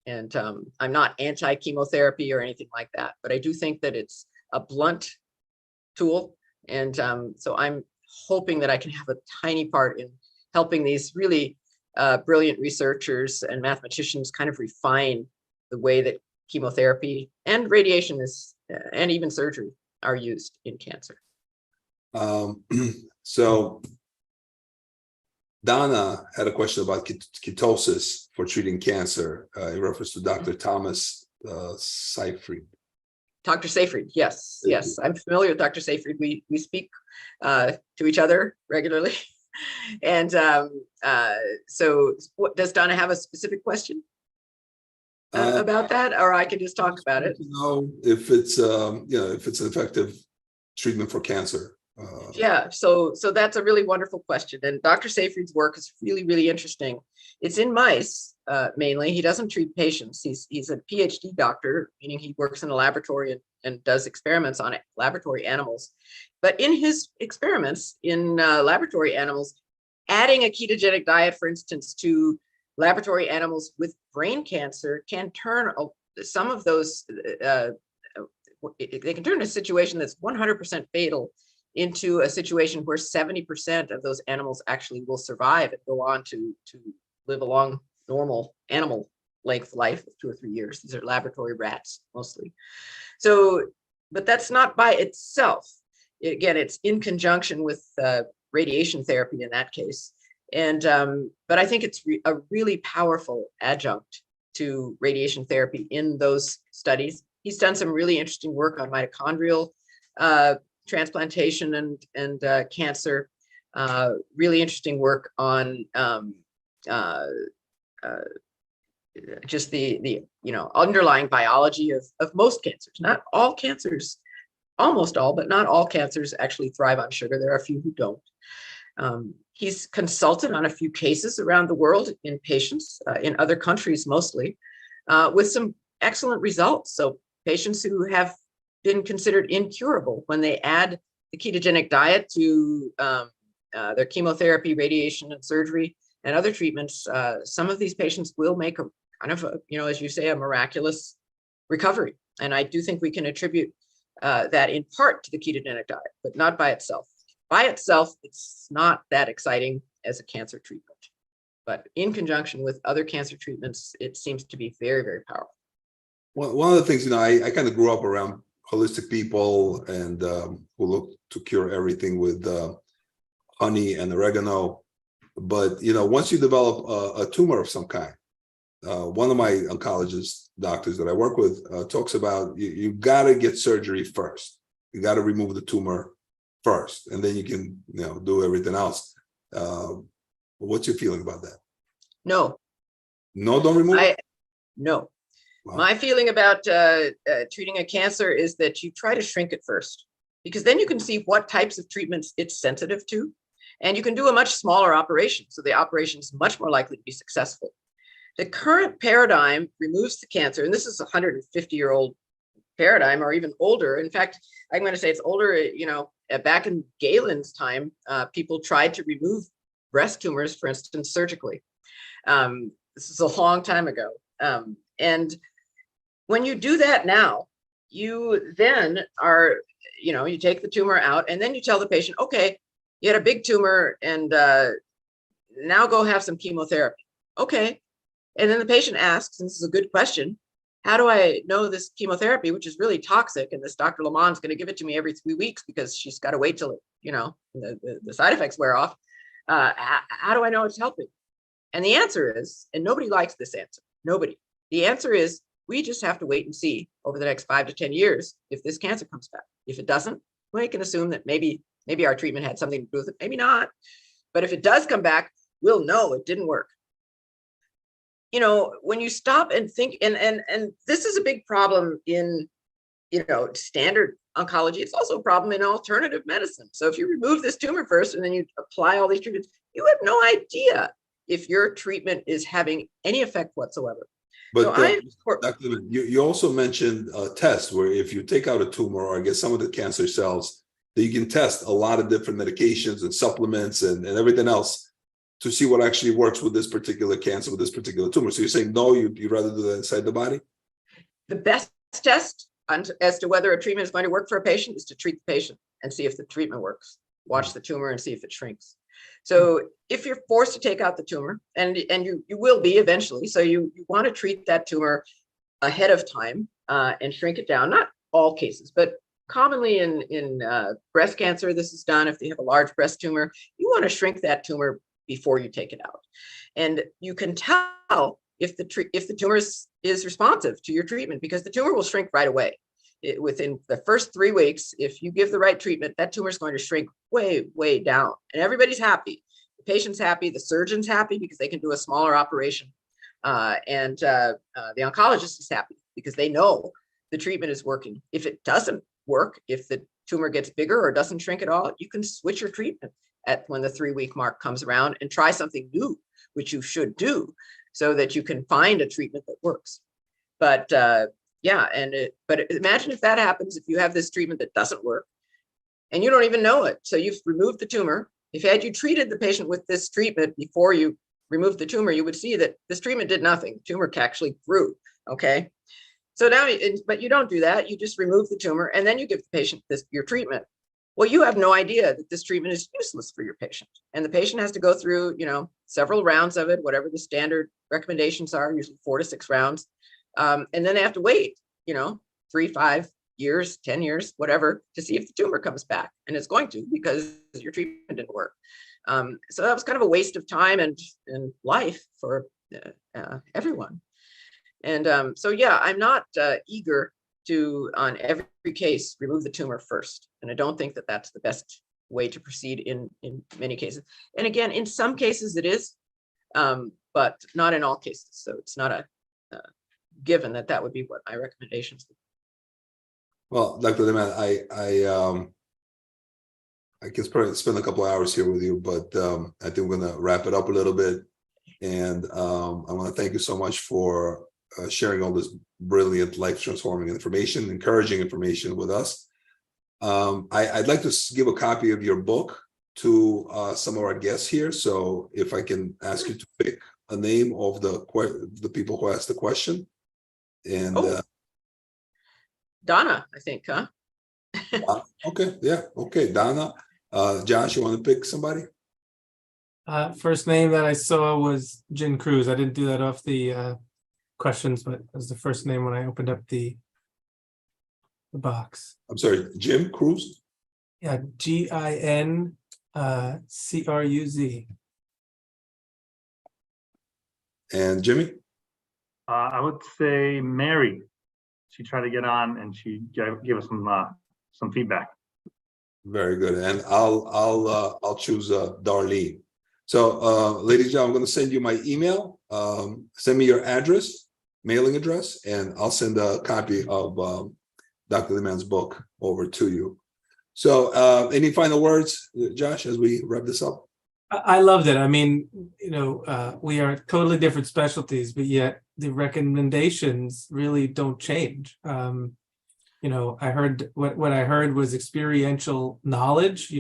S2: And I'm not anti-chemotherapy or anything like that, but I do think that it's a blunt tool. And so I'm hoping that I can have a tiny part in helping these really brilliant researchers and mathematicians kind of refine the way that chemotherapy and radiation is, and even surgery are used in cancer.
S1: So Donna had a question about ketosis for treating cancer in reference to Dr. Thomas Seyfried.
S2: Dr. Seyfried, yes, yes, I'm familiar with Dr. Seyfried. We speak to each other regularly. And so does Donna have a specific question about that, or I can just talk about it?
S1: No, if it's if it's an effective treatment for cancer.
S2: Yeah, so that's a really wonderful question, and Dr. Seyfried's work is really, really interesting. It's in mice mainly. He doesn't treat patients. He's a PhD doctor, meaning he works in a laboratory and does experiments on laboratory animals. But in his experiments in laboratory animals, adding a ketogenic diet, for instance, to laboratory animals with brain cancer can turn some of those. They can turn a situation that's 100% fatal into a situation where 70% of those animals actually will survive and go on to live a long, normal animal length life of 2 or 3 years. These are laboratory rats mostly. So, but that's not by itself. Again, it's in conjunction with radiation therapy in that case. And but I think it's a really powerful adjunct to radiation therapy in those studies. He's done some really interesting work on mitochondrial transplantation and cancer. Really interesting work on just the underlying biology of most cancers. Not all cancers, almost all, but not all cancers actually thrive on sugar. There are a few who don't. He's consulted on a few cases around the world in patients in other countries mostly, with some excellent results. So patients who have been considered incurable, when they add the ketogenic diet to their chemotherapy, radiation, and surgery and other treatments, some of these patients will make a kind of, as you say, a miraculous recovery. And I do think we can attribute that in part to the ketogenic diet, but not by itself. By itself, it's not that exciting as a cancer treatment, but in conjunction with other cancer treatments, it seems to be very, very powerful.
S1: Well, one of the things, I kind of grew up around holistic people and who look to cure everything with honey and oregano. But, once you develop a tumor of some kind, one of my oncologist doctors that I work with talks about you got to get surgery first. You got to remove the tumor first, and then you can, do everything else. What's your feeling about that?
S2: No,
S1: Don't remove it?
S2: No.
S1: Wow.
S2: My feeling about treating a cancer is that you try to shrink it first, because then you can see what types of treatments it's sensitive to, and you can do a much smaller operation. So the operation is much more likely to be successful. The current paradigm removes the cancer, and this is a 150-year-old paradigm or even older. In fact, I'm going to say it's older. Back in Galen's time, people tried to remove breast tumors, for instance, surgically. This is a long time ago. And when you do that now, you then are, you take the tumor out and then you tell the patient, okay, you had a big tumor and now go have some chemotherapy. Okay. And then the patient asks, and this is a good question, how do I know this chemotherapy, which is really toxic, and this Dr. Lemanne is going to give it to me every 3 weeks because she's got to wait till the side effects wear off. How do I know it's helping? And the answer is, and nobody likes this answer, nobody. The answer is, we just have to wait and see over the next 5 to 10 years if this cancer comes back. If it doesn't, we can assume that maybe our treatment had something to do with it, maybe not. But if it does come back, we'll know it didn't work. When you stop and think, and this is a big problem in, standard oncology, it's also a problem in alternative medicine. So if you remove this tumor first and then you apply all these treatments, you have no idea if your treatment is having any effect whatsoever.
S1: But
S2: So
S1: Dr. Lemanne, you also mentioned a test where if you take out a tumor or I guess some of the cancer cells, that you can test a lot of different medications and supplements and everything else to see what actually works with this particular cancer, with this particular tumor. So you're saying, no, you'd rather do that inside the body?
S2: The best test as to whether a treatment is going to work for a patient is to treat the patient and see if the treatment works. Watch the tumor and see if it shrinks. So if you're forced to take out the tumor, and you will be eventually, so you want to treat that tumor ahead of time and shrink it down. Not all cases, but commonly in breast cancer, this is done if they have a large breast tumor. You want to shrink that tumor before you take it out. And you can tell if the tumor is responsive to your treatment, because the tumor will shrink right away. Within the first 3 weeks, if you give the right treatment, that tumor is going to shrink way, way down. And everybody's happy. The patient's happy, the surgeon's happy because they can do a smaller operation. And the oncologist is happy because they know the treatment is working. If it doesn't work, if the tumor gets bigger or doesn't shrink at all, you can switch your treatment when the 3-week mark comes around and try something new, which you should do so that you can find a treatment that works. But but imagine if that happens, if you have this treatment that doesn't work and you don't even know it. So you've removed the tumor. If had you treated the patient with this treatment before you removed the tumor, you would see that this treatment did nothing. The tumor actually grew, okay? So now, but you don't do that. You just remove the tumor and then you give the patient your treatment. Well, you have no idea that this treatment is useless for your patient. And the patient has to go through, several rounds of it, whatever the standard recommendations are, usually 4 to 6 rounds. And then they have to wait, 3, 5 years, 10 years, whatever, to see if the tumor comes back. And it's going to, because your treatment didn't work. So that was kind of a waste of time and life for everyone. And so, yeah, I'm not eager to, on every case, remove the tumor first. And I don't think that that's the best way to proceed in many cases. And again, in some cases it is, but not in all cases. So it's not a given that would be what my recommendations would be.
S1: Well, Dr. Lemanne, I can probably spend a couple of hours here with you, but I think we're going to wrap it up a little bit. And I want to thank you so much for sharing all this brilliant, life-transforming information, encouraging information with us. I'd like to give a copy of your book to some of our guests here. So if I can ask you to pick a name of the people who asked the question. And
S2: Donna, I think, huh?
S1: Okay, yeah, okay, Donna. Josh, you want to pick somebody?
S3: First name that I saw was Jen Cruz. I didn't do that off the questions, but it was the first name when I opened up the box.
S1: I'm sorry, Jim Cruz?
S3: Yeah, GIN CRUZ.
S1: And Jimmy?
S4: I would say Mary. She tried to get on and she gave us some feedback.
S1: Very good. And I'll choose Darlene. So ladies and gentlemen, I'm going to send you my email. Send me your address, mailing address, and I'll send a copy of Dr. Lemanne's book over to you. So any final words, Josh, as we wrap this up?
S3: I loved it. I mean, we are totally different specialties, but yet the recommendations really don't change. I heard what I heard was experiential knowledge,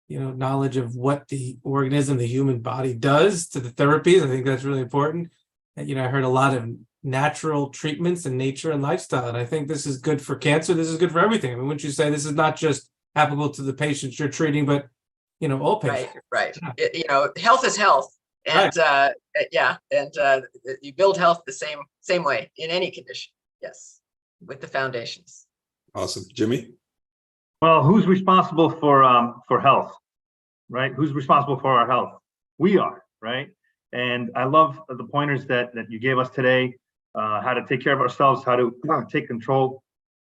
S3: knowledge of what the organism, the human body does to the therapies. I think that's really important. And, I heard a lot of natural treatments and nature and lifestyle. And I think this is good for cancer. This is good for everything. I mean, wouldn't you say this is not just applicable to the patients you're treating, but all patients?
S2: Right. Health is health. And you build health the same way in any condition. Yes, with the foundations.
S1: Awesome. Jimmy?
S4: Well, who's responsible for health, right? Who's responsible for our health? We are, right? And I love the pointers that you gave us today, how to take care of ourselves, how to take control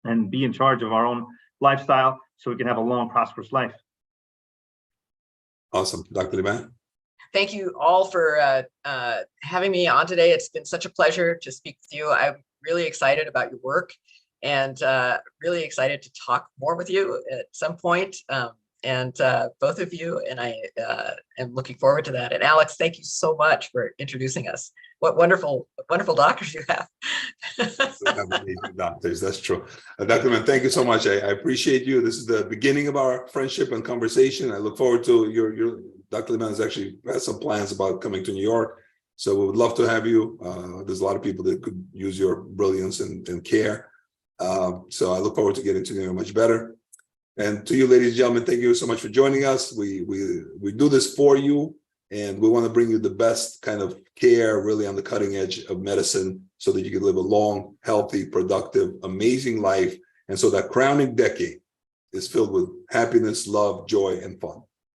S4: and be in charge of our own lifestyle so we can have a long, prosperous life.
S1: Awesome. Dr. Lemanne?
S2: Thank you all for having me on today. It's been such a pleasure to speak with you. I'm really excited about your work. and really excited to talk more with you at some point. And both of you, and I am looking forward to that. And Alex, thank you so much for introducing us. What wonderful doctors you have.
S1: We have amazing doctors, that's true. Dr. Lemanne, thank you so much. I appreciate you. This is the beginning of our friendship and conversation. I look forward to your Dr. Lemanne has actually had some plans about coming to New York. So we would love to have you. There's a lot of people that could use your brilliance and care. So I look forward to getting to know you much better. And to you, ladies and gentlemen, thank you so much for joining us. We do this for you, and we want to bring you the best kind of care, really on the cutting edge of medicine, so that you can live a long, healthy, productive, amazing life. And so that crowning decade is filled with happiness, love, joy, and fun.